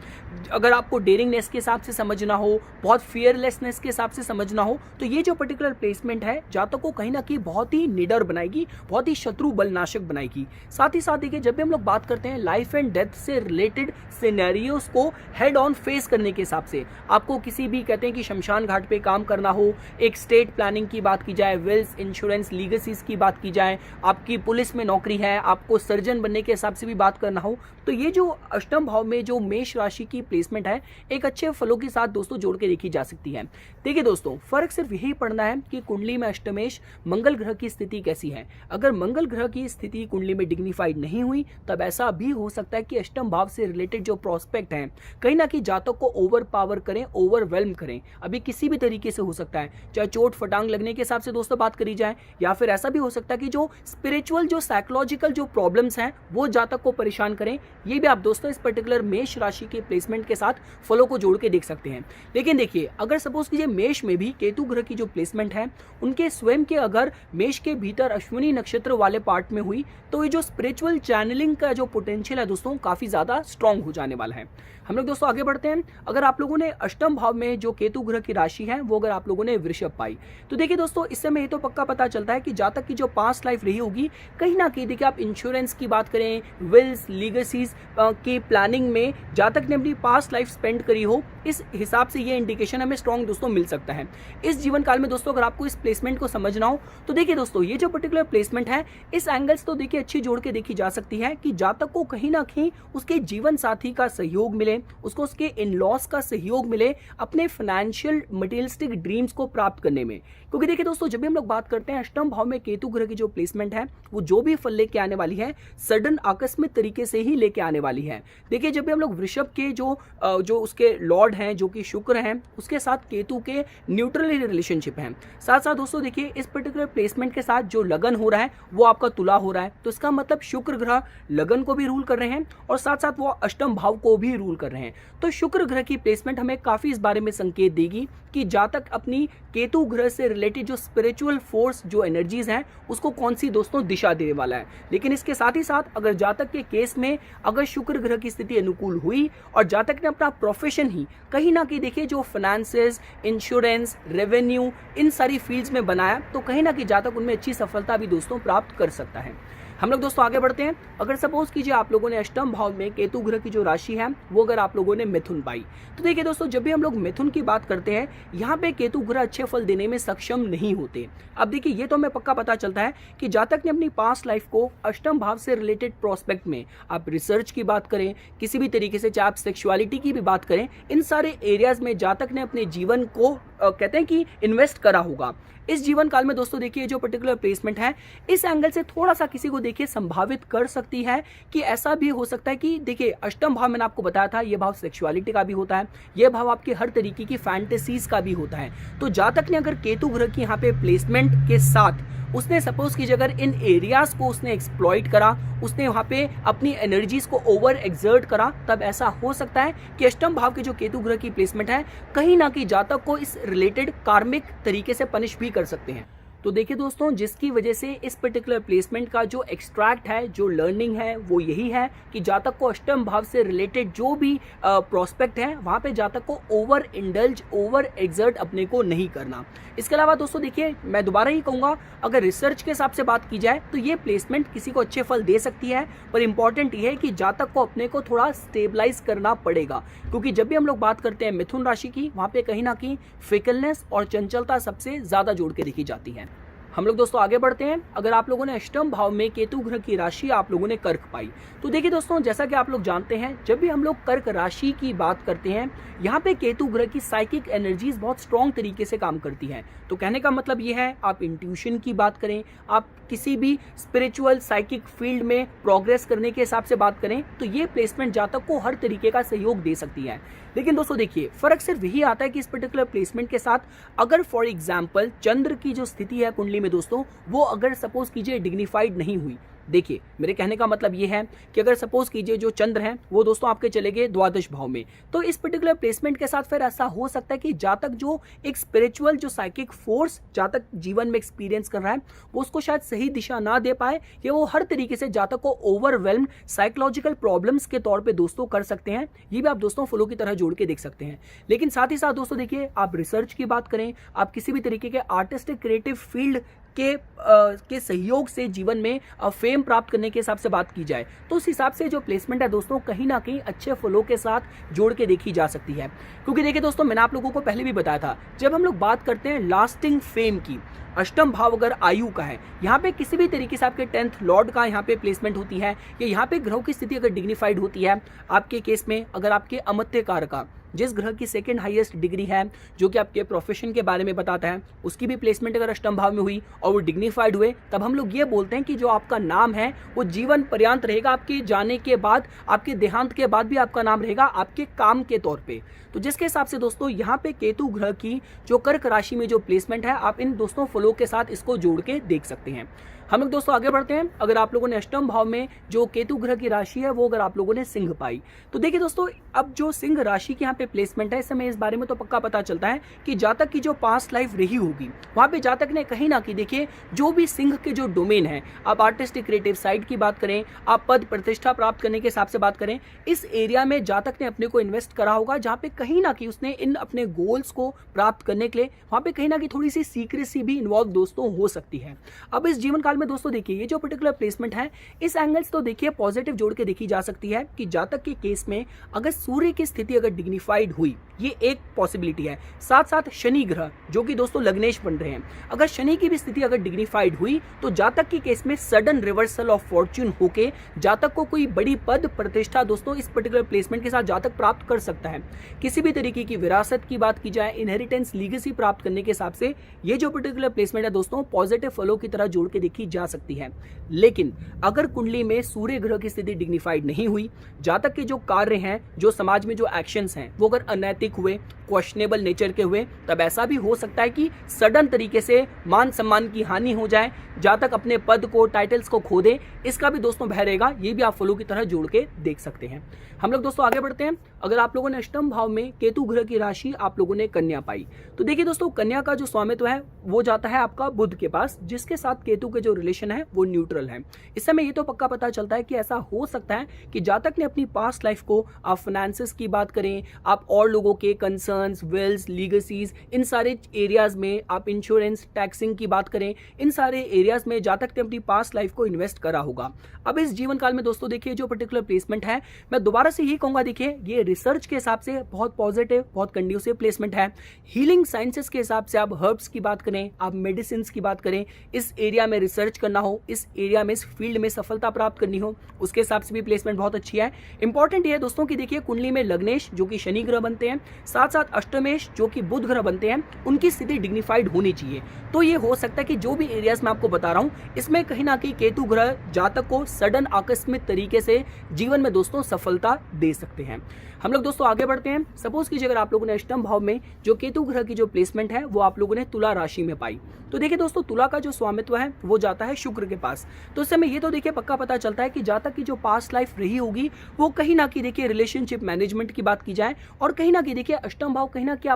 अगर आपको डेयरिंगनेस के हिसाब से समझना हो, बहुत फियरलेसनेस के हिसाब से समझना हो, तो ये जो पर्टिकुलर प्लेसमेंट है जातक को कहीं ना कहीं बहुत ही निडर बनाएगी, बहुत ही शत्रु बलनाशक बनाएगी। साथ ही साथ देखिए, जब भी हम लोग बात करते हैं लाइफ एंड डेथ से रिलेटेड सिनेरियोस को हेड ऑन फेस करने के हिसाब से, आपको किसी भी कहते हैं कि शमशान घाट पे काम करना हो, एक स्टेट प्लानिंग की बात की जाए, विल्स, इंश्योरेंस, लीगेसीज की बात की जाए, आपकी पुलिस में नौकरी है, आपको सर्जन बनने के हिसाब से भी बात करना हो, तो ये जो अष्टम भाव में जो मेष राशि की प्लेसमेंट है एक अच्छे फलों के साथ दोस्तों जोड़ के देखी जा सकती है। देखिए दोस्तों, फर्क सिर्फ यही पड़ना है कि कुंडली में अष्टमेश मंगल ग्रह की स्थिति कैसी है। अगर मंगल ग्रह की स्थिति कुंडली में डिग्निफाइड नहीं हुई तब ऐसा भी हो सकता है कि अष्टम भाव से रिलेटेड जो प्रोस्पेक्ट हैं कहीं ना कहीं जातक को ओवर पावर करें, ओवरवेल्म करें। अभी किसी भी तरीके से हो सकता है, चाहे चोट फटांग लगने के हिसाब से दोस्तों बात करी जाए, या फिर ऐसा भी हो सकता है कि जो स्पिरिचुअल जो साइकोलॉजिकल जो प्रॉब्लम्स हैं वो जातक को परेशान करें। ये भी आप दोस्तों इस पर्टिकुलर मेष राशि के प्लेसमेंट के साथ फलों को जोड़ के देख सकते हैं। लेकिन देखिए, अगर सपोज कीजिए मेष में भी केतु ग्रह की जो प्लेसमेंट है उनके स्वयं के अगर मेष के भीतर अश्विनी नक्षत्र वाले पार्ट में हुई तो ये जो स्पिरिचुअल चैनलिंग का जो पोटेंशियल है दोस्तों काफी ज्यादा स्ट्रांग हो जाने वाला है। हम लोग दोस्तों आगे बढ़ते हैं। अगर आप लोगों ने अष्टम भाव में जो केतु ग्रह की राशि है वो अगर आप लोगों ने वृषभ पाई तो देखिए दोस्तों, इससे हमें ये तो पक्का पता चलता है कि जातक की जो पास्ट लाइफ रही होगी कहीं ना कहीं, देखिए आप इंश्योरेंस की बात करें, विल्स, लीगेसीज की प्लानिंग में जातक ने अपनी पास्ट लाइफ स्पेंड करी हो, इस हिसाब से ये इंडिकेशन हमें स्ट्रांग दोस्तों मिल सकता है। इस जीवन काल में दोस्तों अगर आपको इस प्लेसमेंट को समझना हो तो देखिए दोस्तों, ये जो पर्टिकुलर प्लेसमेंट है इस एंगल्स तो देखिए अच्छी जोड़ के देखी जा सकती है कि जातक को कहीं ना कहीं उसके जीवन साथी का सहयोग मिले, उसको उसके इन लॉस का सहयोग मिले अपने फाइनेंशियल मटेरियलिस्टिक ड्रीम्स को प्राप्त करने में। क्योंकि देखिए दोस्तों, जब भी हम लोग बात करते हैं अष्टम भाव में केतु ग्रह की जो प्लेसमेंट है वो जो भी फल लेके आने वाली है सडन आकस्मिक तरीके से ही लेके आने वाली है। देखिए, जब भी हम लोग वृषभ के जो उसके लॉर्ड हैं जो कि शुक्र हैं उसके साथ केतु के न्यूट्रल रिलेशनशिप है। साथ साथ दोस्तों देखिए, इस पर्टिकुलर प्लेसमेंट के साथ जो लगन हो रहा है वो आपका तुला हो रहा है, तो इसका मतलब शुक्र ग्रह लगन को भी रूल कर रहे हैं और साथ साथ वो अष्टम भाव को भी रूल कर रहे हैं। तो शुक्र ग्रह की प्लेसमेंट हमें काफी इस बारे में संकेत देगी कि जातक अपनी केतु ग्रह से रिलेटेड जो स्पिरिचुअल फोर्स जो एनर्जीज हैं उसको कौन सी दोस्तों दिशा देने वाला है। लेकिन इसके साथ ही साथ अगर जातक के केस में अगर शुक्र ग्रह की स्थिति अनुकूल हुई और जातक ने अपना प्रोफेशन ही कहीं ना कहीं देखिए जो फाइनेंसेस, इंश्योरेंस, रेवेन्यू, इन सारी फील्ड्स में बनाया तो कहीं ना कहीं जातक उनमें अच्छी सफलता भी दोस्तों प्राप्त कर सकता है। हम लोग दोस्तों आगे बढ़ते हैं। अगर सपोज कीजिए आप लोगों ने अष्टम भाव में केतु ग्रह की जो राशि है वो अगर आप लोगों ने मिथुन पाई तो देखिए दोस्तों, जब भी हम लोग मिथुन की बात करते हैं यहाँ पे केतु ग्रह अच्छे फल देने में सक्षम नहीं होते। अब देखिए, ये तो हमें पक्का पता चलता है कि जातक ने अपनी पास्ट लाइफ को अष्टम भाव से रिलेटेड प्रोस्पेक्ट में, आप रिसर्च की बात करें, किसी भी तरीके से चाहे आप सेक्सुअलिटी की भी बात करें, इन सारे एरियाज में जातक ने अपने जीवन को कहते हैं कि इन्वेस्ट करा होगा। इस जीवन काल में दोस्तों देखिए जो पर्टिकुलर प्लेसमेंट है इस एंगल से थोड़ा सा किसी को देखिए संभावित कर सकती है कि ऐसा भी हो सकता है कि देखिए अष्टम भाव मैंने आपको बताया था, ये भाव सेक्सुअलिटी का भी होता है, ये भाव आपके हर तरीके की फैंटेसीज का भी होता है। तो जातक ने अगर केतु ग्रह की यहाँ पे प्लेसमेंट के साथ उसने सपोज कीजिए अगर इन एरियाज को उसने एक्सप्लॉइट करा, उसने वहां पे अपनी एनर्जीज को ओवर एक्सर्ट करा, तब ऐसा हो सकता है कि अष्टम भाव के जो केतु ग्रह की प्लेसमेंट है कहीं ना कहीं जातक को इस रिलेटेड कार्मिक तरीके से पनिश भी कर सकते हैं। तो देखिए दोस्तों, जिसकी वजह से इस पर्टिकुलर प्लेसमेंट का जो एक्सट्रैक्ट है, जो लर्निंग है वो यही है कि जातक को अष्टम भाव से रिलेटेड जो भी प्रोस्पेक्ट है वहां पे जातक को ओवर इंडल्ज, ओवर एक्सर्ट अपने को नहीं करना। इसके अलावा दोस्तों देखिए, मैं दोबारा ही कहूंगा, अगर रिसर्च के हिसाब से बात की जाए तो ये प्लेसमेंट किसी को अच्छे फल दे सकती है, पर इंपॉर्टेंट ये है कि जातक को अपने को थोड़ा स्टेबलाइज करना पड़ेगा। क्योंकि जब भी हम लोग बात करते हैं मिथुन राशि की, वहां पे कहीं ना कहीं फिकलनेस और चंचलता सबसे ज्यादा जोड़ के देखी जाती है। हम लोग दोस्तों आगे बढ़ते हैं। अगर आप लोगों ने अष्टम भाव में केतु ग्रह की राशि आप लोगों ने कर्क पाई तो देखिए दोस्तों, जैसा कि आप लोग जानते हैं, जब भी हम लोग कर्क राशि की बात करते हैं यहाँ पे केतु ग्रह की साइकिक एनर्जीज बहुत स्ट्रॉन्ग तरीके से काम करती है। तो कहने का मतलब ये है, आप इंट्यूशन की बात करें, आप किसी भी स्पिरिचुअल साइकिक फील्ड में प्रोग्रेस करने के हिसाब से बात करें तो ये प्लेसमेंट जातक को हर तरीके का सहयोग दे सकती है। लेकिन दोस्तों देखिए, फर्क सिर्फ यही आता है कि इस पर्टिकुलर प्लेसमेंट के साथ अगर फॉर एग्जांपल चंद्र की जो स्थिति है कुंडली में दोस्तों, वो अगर सपोज कीजिए डिग्निफाइड नहीं हुई। देखिए, मेरे कहने का मतलब ये है कि अगर सपोज कीजिए जो चंद्र हैं वो दोस्तों आपके चले गए द्वादश भाव में, तो इस पर्टिकुलर प्लेसमेंट के साथ फिर ऐसा हो सकता है कि जातक जो एक स्पिरिचुअल जो साइकिक फोर्स जातक जीवन में एक्सपीरियंस कर रहा है वो उसको शायद सही दिशा ना दे पाए, या वो हर तरीके से जातक को ओवरवेल्म्ड साइकोलॉजिकल प्रॉब्लम्स के तौर पे दोस्तों कर सकते हैं। ये भी आप दोस्तों फॉलो की तरह जोड़ के देख सकते हैं। लेकिन साथ ही साथ दोस्तों देखिए, आप रिसर्च की बात करें, आप किसी भी तरीके के आर्टिस्टिक क्रिएटिव फील्ड के सहयोग से जीवन में फेम प्राप्त करने के हिसाब से बात की जाए तो उस हिसाब से जो प्लेसमेंट है दोस्तों कहीं ना कहीं अच्छे फलों के साथ जोड़ के देखी जा सकती है। क्योंकि देखिए दोस्तों, मैंने आप लोगों को पहले भी बताया था, जब हम लोग बात करते हैं लास्टिंग फेम की, अष्टम भाव अगर आयु का है, यहाँ पे किसी भी तरीके से आपके 10th लॉर्ड का यहाँ पे प्लेसमेंट होती है, या यहाँ पे ग्रहों की स्थिति अगर डिग्निफाइड होती है, आपके केस में अगर आपके अमत्य कार का जिस ग्रह की सेकंड हाईएस्ट डिग्री है जो कि आपके प्रोफेशन के बारे में बताता है, उसकी भी प्लेसमेंट अगर अष्टम भाव में हुई और वो डिग्निफाइड हुए, तब हम लोग ये बोलते हैं कि जो आपका नाम है वो जीवन पर्यंत रहेगा, आपके जाने के बाद, आपके देहांत के बाद भी आपका नाम रहेगा आपके काम के तौर पे। तो जिसके हिसाब से दोस्तों यहाँ पे केतु ग्रह की जो कर्क राशि में जो प्लेसमेंट है, आप इन दोस्तों फलों के साथ इसको जोड़ के देख सकते हैं। हम लोग दोस्तों आगे बढ़ते हैं। अगर आप लोगों ने अष्टम भाव में जो केतु ग्रह की राशि है वो अगर आप लोगों ने सिंह पाई, तो देखिए दोस्तों, अब जो सिंह राशि की यहाँ पे प्लेसमेंट है, इस समय इस बारे में तो पक्का पता चलता है कि जातक की जो पास्ट लाइफ रही होगी, वहां पे जातक ने कहीं ना कहीं देखिए जो भी सिंह के जो डोमेन है, आप आर्टिस्टिक क्रिएटिव साइड की बात करें, आप पद प्रतिष्ठा प्राप्त करने के हिसाब से बात करें, इस एरिया में जातक ने अपने को इन्वेस्ट करा होगा, जहां पे कहीं ना कहीं उसने इन अपने गोल्स को प्राप्त करने के लिए वहां पे कहीं ना कहीं थोड़ी सी सीक्रेसी भी इन्वॉल्व दोस्तों हो सकती है। अब इस जीवन काल में दोस्तों देखिए, ये जो पर्टिकुलर प्लेसमेंट है, इस एंगल्स तो देखिए पॉजिटिव जोड़ के देखी जा सकती है कि जातक के केस में अगर सूर्य की स्थिति अगर डिग्निफाइड हुई, ये एक पॉसिबिलिटी है। साथ साथ शनि ग्रह जो कि दोस्तों लग्नेश बन रहे हैं, अगर शनि की भी स्थिति अगर डिग्निफाइड हुई तो जातक के केस में सडन रिवर्सल ऑफ फॉर्च्यून होके जातक को कोई बड़ी पद प्रतिष्ठा दोस्तों इस पर्टिकुलर प्लेसमेंट के साथ जातक प्राप्त कर सकता है। किसी भी तरीके की विरासत की बात की जाए, इनहेरिटेंस लीगेसी प्राप्त करने के हिसाब से ये जो पर्टिकुलर प्लेसमेंट है दोस्तों पॉजिटिव फलों की तरह जोड़ के देखी जा सकती है। लेकिन अगर कुंडली में सूर्य ग्रह की स्थिति डिग्निफाइड नहीं हुई, जातक के जो कार्य हैं, जो समाज में जो एक्शंस हैं, वो अगर अनैतिक हुए, क्वेश्चनेबल नेचर के हुए, तब ऐसा भी हो सकता है कि सडन तरीके से मान सम्मान की हानि हो जाए, जातक अपने पद को, टाइटल्स को खो दे, इसका भी दोस्तों भय रहेगा। ये भी आप फलों की तरह जोड़ के देख सकते हैं। हम लोग दोस्तों आगे बढ़ते हैं। अगर आप लोगों ने अष्टम भाव में केतु ग्रह की राशि आप लोगों ने कन्या पाई, तो देखिए दोस्तों, कन्या का जो स्वामित्व है वो जाता है आपका बुध के पास, जिसके साथ केतु के जो रिलेशन है वो न्यूट्रल है। इस समय ये तो पक्का पता चलता है कि ऐसा हो सकता है कि जातक ने अपनी पास्ट लाइफ को, आप फाइनेंसेस की बात करें, आप और लोगों के कंसर्न्स, विल्स, लीगेसीज, इन सारे एरियाज में, आप इंश्योरेंस, टैक्सिंग की बात करें, इन सारे एरियाज में जातक ने अपनी पास्ट लाइफ को इन्वेस्ट करा होगा। अब इस जीवन काल में दोस्तों देखिए जो पर्टिकुलर प्लेसमेंट है, मैं दोबारा से यही कहूंगा, देखिए ये रिसर्च के हिसाब से बहुत पॉजिटिव, बहुत कंड्यूसिव प्लेसमेंट है। हीलिंग साइंसेस के हिसाब से आप हर्ब्स की बात करें, आप मेडिसिन की बात करें, इस एरिया में रिसर्च करना हो, इस एरिया में, इस फील्ड में सफलता प्राप्त करनी हो, उसके हिसाब से भी प्लेसमेंट बहुत अच्छी है। इंपॉर्टेंट ये है दोस्तों कि देखिए कुंडली में लग्नेश जो कि शनि ग्रह बनते हैं, साथ साथ अष्टमेश जो कि बुध ग्रह बनते हैं, उनकी स्थिति डिग्निफाइड होनी चाहिए। तो ये हो सकता है कि जो भी एरियाज में आपको बता रहा हूं, इसमें कहीं ना कहीं केतु ग्रह जातक को सडन आकस्मिक तरीके से जीवन में दोस्तों सफलता दे सकते हैं। हम लोग दोस्तों आगे बढ़ते हैं। सपोज कीजिए अगर आप लोगों ने अष्टम भाव में जो केतु ग्रह की जो प्लेसमेंट है वो आप लोगों ने तुला राशि में पाई, तो देखिए दोस्तों तुला का जो स्वामित्व है वो जाता है शुक्र के पास। तो इस समय ये तो देखिए पक्का पता चलता है कि जातक की जो पास्ट लाइफ रही होगी वो कहीं ना कहीं देखिए रिलेशनशिप मैनेजमेंट की बात की जाए, और कहीं ना कहीं देखिए अष्टम भाव कहीं ना कहीं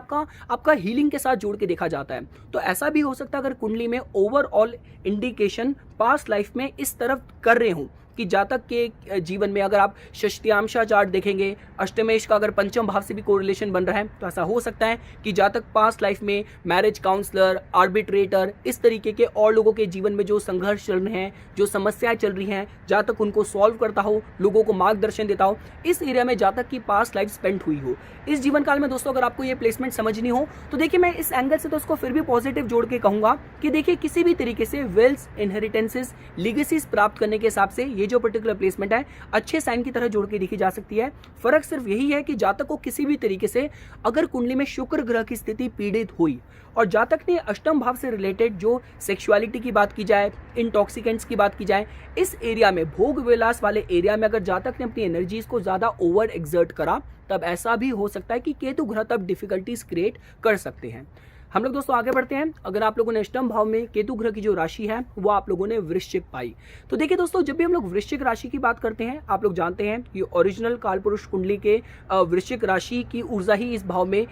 आपका हीलिंग के साथ जोड़ के देखा जाता है। तो ऐसा भी हो सकता है अगर कुंडली में ओवरऑल इंडिकेशन पास्ट लाइफ में इस तरफ कर रहे हूं कि जातक के जीवन में अगर आप षष्टियांशा चार्ट देखेंगे, अष्टमेश का अगर पंचम भाव से भी कोरिलेशन बन रहा है, तो ऐसा हो सकता है कि जातक पास्ट लाइफ में मैरिज काउंसलर, आर्बिट्रेटर, इस तरीके के और लोगों के जीवन में जो संघर्ष चल रहे हैं, जो समस्याएं चल रही हैं, जातक उनको सॉल्व करता हो, लोगों को मार्गदर्शन देता हो, इस एरिया में जातक की पास्ट लाइफ स्पेंड हुई हो। इस जीवन काल में दोस्तों अगर आपको ये प्लेसमेंट समझनी हो तो देखिए मैं इस एंगल से तो उसको फिर भी पॉजिटिव जोड़ के कहूंगा कि देखिए किसी भी तरीके से वेल्थ, इनहेरिटेंसेस, लीगेसीज प्राप्त करने के हिसाब से ये जो पर्टिकुलर प्लेसमेंट है अच्छे साइन की तरह जोड़ के देखी जा सकती है। फर्क सिर्फ यही है कि जातक को किसी भी तरीके से अगर कुंडली में शुक्र ग्रह की स्थिति पीड़ित हुई और जातक ने अष्टम भाव से रिलेटेड जो सेक्सुअलिटी की बात की जाए, इंटॉक्सिकेंट्स की बात की जाए, इस एरिया में भोग विलास वाले एरिया में अगर जातक ने अपनी एनर्जीज को ज्यादा ओवर एक्सर्ट करा, तब ऐसा भी हो सकता है कि केतु ग्रह तब डिफिकल्टीज क्रिएट कर सकते हैं। हम लोग दोस्तों आगे बढ़ते हैं। अगर आप लोगों ने अष्टम भाव में केतु ग्रह की जो राशि है वो आप लोगों ने वृश्चिक पाई, तो देखिए दोस्तों जब भी हम लोग वृश्चिक राशि की बात करते हैं, आप लोग जानते हैं ये ओरिजिनल कालपुरुष कुंडली के वृश्चिक राशि की ऊर्जा ही इस भाव में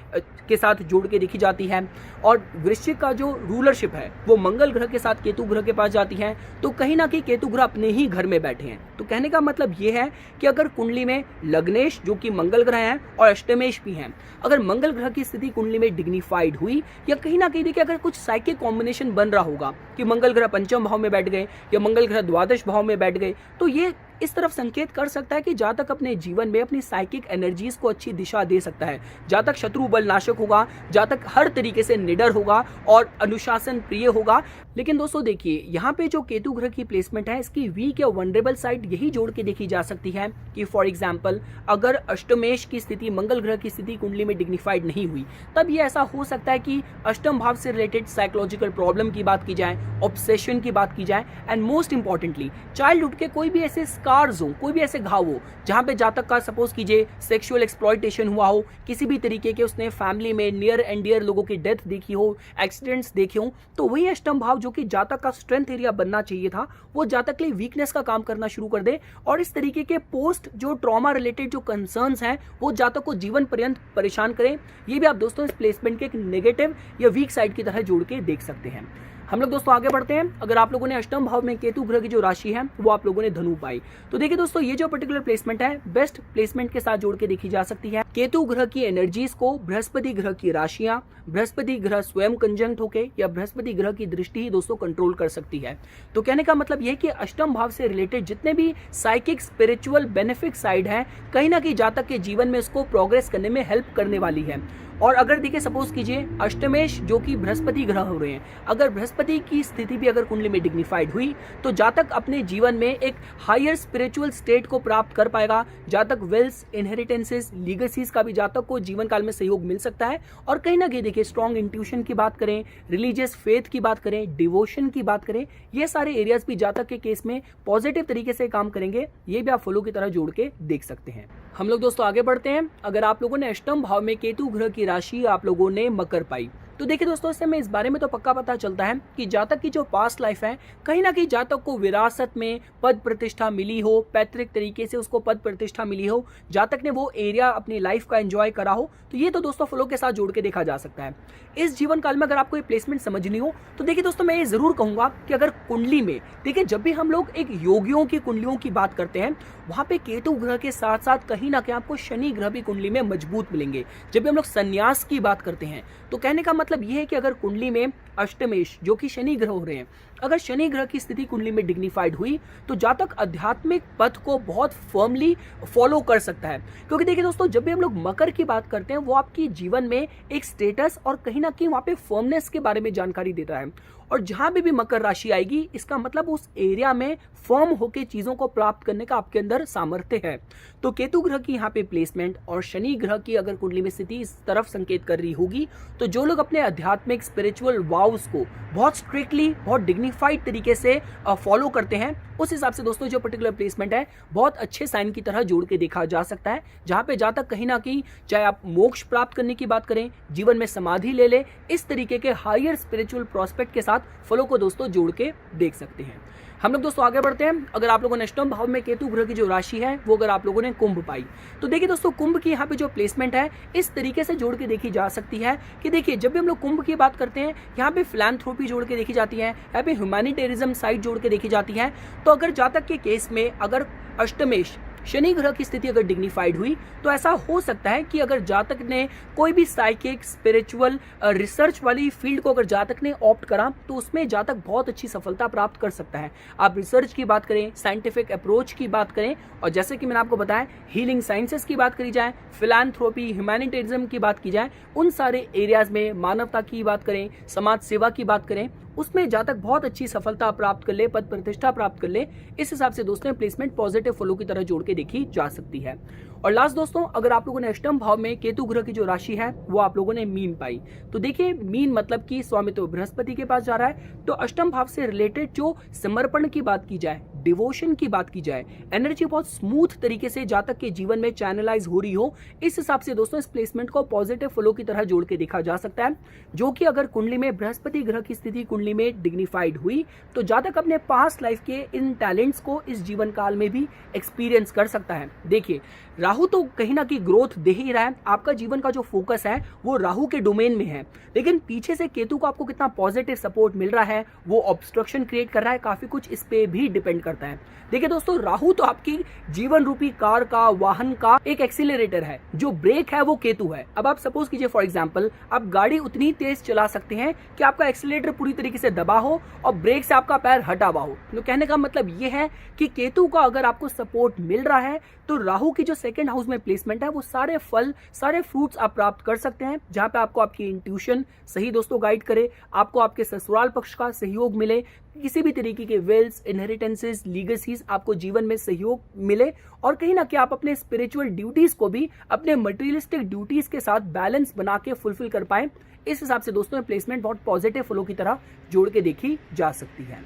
के साथ जोड़ के देखी जाती है, और वृश्चिक का जो रूलरशिप है वो मंगल ग्रह के साथ केतु ग्रह के पास जाती है। तो कहीं ना कहीं केतु ग्रह अपने ही घर में बैठे हैं। तो कहने का मतलब ये है कि अगर कुंडली में लग्नेश जो कि मंगल ग्रह हैं और अष्टमेश भी हैं, अगर मंगल ग्रह की स्थिति कुंडली में डिग्निफाइड हुई, या कहीं ना कहीं देखिए अगर कुछ साइकिक कॉम्बिनेशन बन रहा होगा कि मंगल ग्रह पंचम भाव में बैठ गए या मंगल ग्रह द्वादश भाव में बैठ गए, तो ये इस तरफ संकेत कर सकता है कि जातक अपने जीवन में अपनी साइकिक एनर्जीज को अच्छी दिशा दे सकता है। जातक शत्रु बल नाशक होगा, जातक हर तरीके से निडर होगा और अनुशासन प्रिय होगा। लेकिन दोस्तों देखिए, यहाँ पे जो केतु ग्रह की प्लेसमेंट है, इसकी वीक या वनरेबल साइड यही जोड़ के देखी जा सकती है कि फॉर एग्जाम्पल अगर अष्टमेश की स्थिति, मंगल ग्रह की स्थिति कुंडली में डिग्निफाइड नहीं हुई, तब ये ऐसा हो सकता है कि अष्टम भाव से रिलेटेड साइकोलॉजिकल प्रॉब्लम की बात की जाए, ऑब्सेशन की बात की जाए, एंड मोस्ट इंपॉर्टेंटली चाइल्डहुड के कोई भी ऐसे स्कार्स हो, कोई भी ऐसे घाव हो जहां पे जातक का सपोज कीजिए सेक्सुअल एक्सप्लॉयटेशन हुआ हो, किसी भी तरीके के उसने फैमिली में नियर एंड डियर लोगों की डेथ देखी हो, एक्सीडेंट्स देखे हो, तो वही अष्टम भाव जो कि जातक का स्ट्रेंथ एरिया बनना चाहिए था, वो जातक के लिए वीकनेस का काम करना शुरू कर दे और इस तरीके के पोस्ट जो ट्रॉमा रिलेटेड जो कंसर्न्स हैं वो जातक को जीवन पर्यंत परेशान करें। ये भी आप दोस्तों इस प्लेसमेंट के एक नेगेटिव या वीक साइड की तरह जोड़ के देख सकते हैं। हम लोग दोस्तों आगे बढ़ते हैं। अगर आप लोगों ने अष्टम भाव में केतु ग्रह की जो राशि है वो आप लोगों ने धनु पाई, तो देखिए दोस्तों ये जो पर्टिकुलर प्लेसमेंट है बेस्ट प्लेसमेंट के साथ जोड़ के देखी जा सकती है। केतु ग्रह की एनर्जीज को बृहस्पति ग्रह की राशियां, बृहस्पति ग्रह स्वयं कंजंक्ट होके या बृहस्पति ग्रह की दृष्टि ही दोस्तों कंट्रोल कर सकती है। तो कहने का मतलब यह कि अष्टम भाव से रिलेटेड जितने भी साइकिक स्पिरिचुअल बेनिफिट साइड है, कहीं ना कहीं जातक के जीवन में इसको प्रोग्रेस करने में हेल्प करने वाली है। और अगर देखिए सपोज कीजिए अष्टमेश जो कि बृहस्पति ग्रह हो रहे हैं, अगर बृहस्पति की स्थिति भी अगर कुंडली में डिग्निफाइड हुई तो जातक अपने जीवन में एक हायर स्पिरिचुअल स्टेट को प्राप्त कर पाएगा। जातक वेल्थ, इनहेरिटेंसेस, लीगेसीज का भी जातक को जीवन काल में सहयोग मिल सकता है। और कहीं ना कहीं देखिए स्ट्रॉन्ग इंट्यूशन की बात करें, रिलीजियस फेथ की बात करें, डिवोशन की बात करें, ये सारे एरियाज भी जातक के केस में पॉजिटिव तरीके से काम करेंगे। ये भी आप फॉलो की तरह जोड़ के देख सकते हैं। हम लोग दोस्तों आगे बढ़ते हैं। अगर आप लोगों ने अष्टम भाव में केतु ग्रह की राशि आप लोगों ने मकर पाई, तो देखिए दोस्तों इससे हमें इस बारे में तो पक्का पता चलता है कि जातक की जो पास्ट लाइफ है, कहीं ना कहीं जातक को विरासत में पद प्रतिष्ठा मिली हो, पैतृक तरीके से उसको पद प्रतिष्ठा मिली हो, जातक ने वो एरिया अपनी लाइफ का एंजॉय करा हो, तो ये तो दोस्तों फ्लो के साथ जोड़ के देखा जा सकता है। इस जीवन काल में अगर आपको ये प्लेसमेंट समझनी हो तो देखिए दोस्तों मैं ये जरूर कहूंगा कि अगर कुंडली में देखिए जब भी हम लोग एक योगियों की कुंडलियों की बात करते हैं, वहां पे केतु ग्रह के साथ साथ कहीं ना कहीं आपको शनि ग्रह भी कुंडली में मजबूत मिलेंगे। जब भी हम लोग संन्यास की बात करते हैं तो कहने का मतलब यह है कि अगर कुंडली में अष्टमेश जो कि शनि ग्रह हो रहे हैं, अगर शनि ग्रह की स्थिति कुंडली में डिग्निफाइड हुई तो जातक आध्यात्मिक पथ को बहुत फर्मली फॉलो कर सकता है। क्योंकि देखिए दोस्तों जब भी हम लोग मकर की बात करते हैं वो आपकी जीवन में एक स्टेटस और कहीं ना कहीं वहां पे फर्मनेस के बारे में जानकारी देता है। और जहां भी मकर राशि आएगी इसका मतलब उस एरिया में फर्म होके चीजों को प्राप्त करने का आपके अंदर सामर्थ्य है। तो केतु ग्रह की यहाँ पे प्लेसमेंट और शनि ग्रह की अगर कुंडली में स्थिति इस तरफ संकेत कर रही होगी तो जो लोग अपने आध्यात्मिक स्पिरिचुअल वाउस को बहुत स्ट्रिक्टली, बहुत डिग्निफाइड तरीके से फॉलो करते हैं, उस हिसाब से दोस्तों जो पर्टिकुलर प्लेसमेंट है बहुत अच्छे साइन की तरह जोड़ के देखा जा सकता है। जहां पे जातक कहीं ना कहीं चाहे आप मोक्ष प्राप्त करने की बात करें, जीवन में समाधि ले ले, इस तरीके के हायर स्पिरिचुअल प्रोस्पेक्ट के साथ फॉलो को दोस्तों जोड़ के देख सकते हैं। हम लोग दोस्तों आगे बढ़ते हैं। अगर आप लोगों ने अष्टम भाव में केतु ग्रह की जो राशि है वो अगर आप लोगों ने कुंभ पाई, तो देखिए दोस्तों कुंभ की यहाँ पे जो प्लेसमेंट है इस तरीके से जोड़ के देखी जा सकती है कि देखिए जब भी हम लोग कुंभ की बात करते हैं यहाँ पे फिलैंथ्रोपी जोड़ के देखी जाती है, यहाँ पे ह्यूमैनिटेरिज्म साइड जोड़ के देखी जाती है। तो अगर जातक के केस में अगर अष्टमेश शनि ग्रह की स्थिति अगर डिग्निफाइड हुई तो ऐसा हो सकता है कि अगर जातक ने कोई भी साइकिक स्पिरिचुअल रिसर्च वाली फील्ड को अगर जातक ने ऑप्ट करा तो उसमें जातक बहुत अच्छी सफलता प्राप्त कर सकता है। आप रिसर्च की बात करें, साइंटिफिक अप्रोच की बात करें, और जैसे कि मैंने आपको बताया हीलिंग साइंसेस की बात करी जाए, फिलैंथ्रोपी, ह्यूमैनिटेरिज्म की बात की जाए, उन सारे एरियाज में मानवता की बात करें, समाज सेवा की बात करें, उसमें जातक बहुत अच्छी सफलता प्राप्त कर ले, पद प्रतिष्ठा प्राप्त कर ले। इस हिसाब से दोस्तों प्लेसमेंट पॉजिटिव फॉलो की तरह जोड़ के देखी जा सकती है। और लास्ट दोस्तों अगर आप लोगों ने अष्टम भाव में केतु ग्रह की जो राशि है वो आप लोगों ने मीन पाई, तो देखिए मीन मतलब कि स्वामित्व बृहस्पति के पास जा रहा है। तो अष्टम भाव से रिलेटेड जो समर्पण की बात की जाए, डिवोशन की बात की जाए, एनर्जी बहुत स्मूथ तरीके से जातक के जीवन में चैनलाइज हो रही हो, इस हिसाब से दोस्तों इस प्लेसमेंट को पॉजिटिव फ्लो की तरह जोड़ के देखा जा सकता है। जो कि अगर कुंडली में बृहस्पति ग्रह की स्थिति कुंडली में डिग्निफाइड हुई तो जातक अपने पास्ट लाइफ के इन टैलेंट्स को इस जीवन काल में भी एक्सपीरियंस कर सकता है। देखिए राहु तो कहीं ना कहीं ग्रोथ दे ही रहा है, आपका जीवन का जो फोकस है वो राहु के डोमेन में है, लेकिन पीछे से केतु को आपको कितना पॉजिटिव सपोर्ट मिल रहा है, वो ऑब्स्ट्रक्शन क्रिएट कर रहा है, काफी कुछ इस पे भी डिपेंड करता है। देखिए दोस्तों, राहु तो आपकी जीवन रूपी कार का, वाहन का एक एक्सीलरेटर है, जो ब्रेक है वो केतु है। अब आप सपोज कीजिए फॉर एग्जांपल, आप गाड़ी उतनी तेज चला सकते हैं कि आपका एक्सीलरेटर पूरी तरीके से दबा हो और ब्रेक से आपका पैर हटा हुआ हो। तो कहने का मतलब ये है कि केतु का अगर आपको सपोर्ट मिल रहा है तो राहु की जो सेकंड हाउस में प्लेसमेंट है वो सारे फल, सारे फ्रूट्स आप प्राप्त कर सकते हैं, जहां पे आपको आपकी इंट्यूशन सही दोस्तों गाइड करे, आपको आपके ससुराल पक्ष का सहयोग मिले, किसी भी तरीके के वेल्स, इनहेरिटेंसेस, लीगेसीज आपको जीवन में सहयोग मिले, और कहीं ना कहीं आप अपने स्पिरिचुअल ड्यूटीज को भी अपने मटेरियलिस्टिक ड्यूटीज के साथ बैलेंस बना के फुलफिल कर पाए। इस हिसाब से दोस्तों प्लेसमेंट बहुत पॉजिटिव फलों की तरह जोड़ के देखी जा सकती है।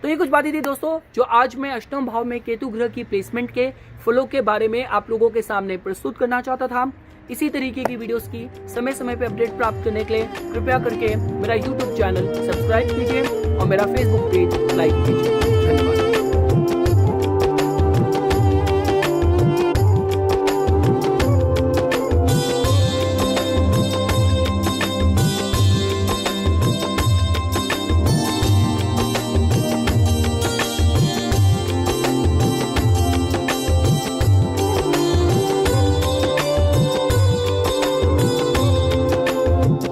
तो ये कुछ बातें थी दोस्तों जो आज मैं अष्टम भाव में केतु ग्रह की प्लेसमेंट के फलों के बारे में आप लोगों के सामने प्रस्तुत करना चाहता था। इसी तरीके की वीडियोस की समय समय पे अपडेट प्राप्त करने के लिए कृपया करके मेरा YouTube चैनल सब्सक्राइब कीजिए और मेरा Facebook पेज लाइक कीजिए। धन्यवाद।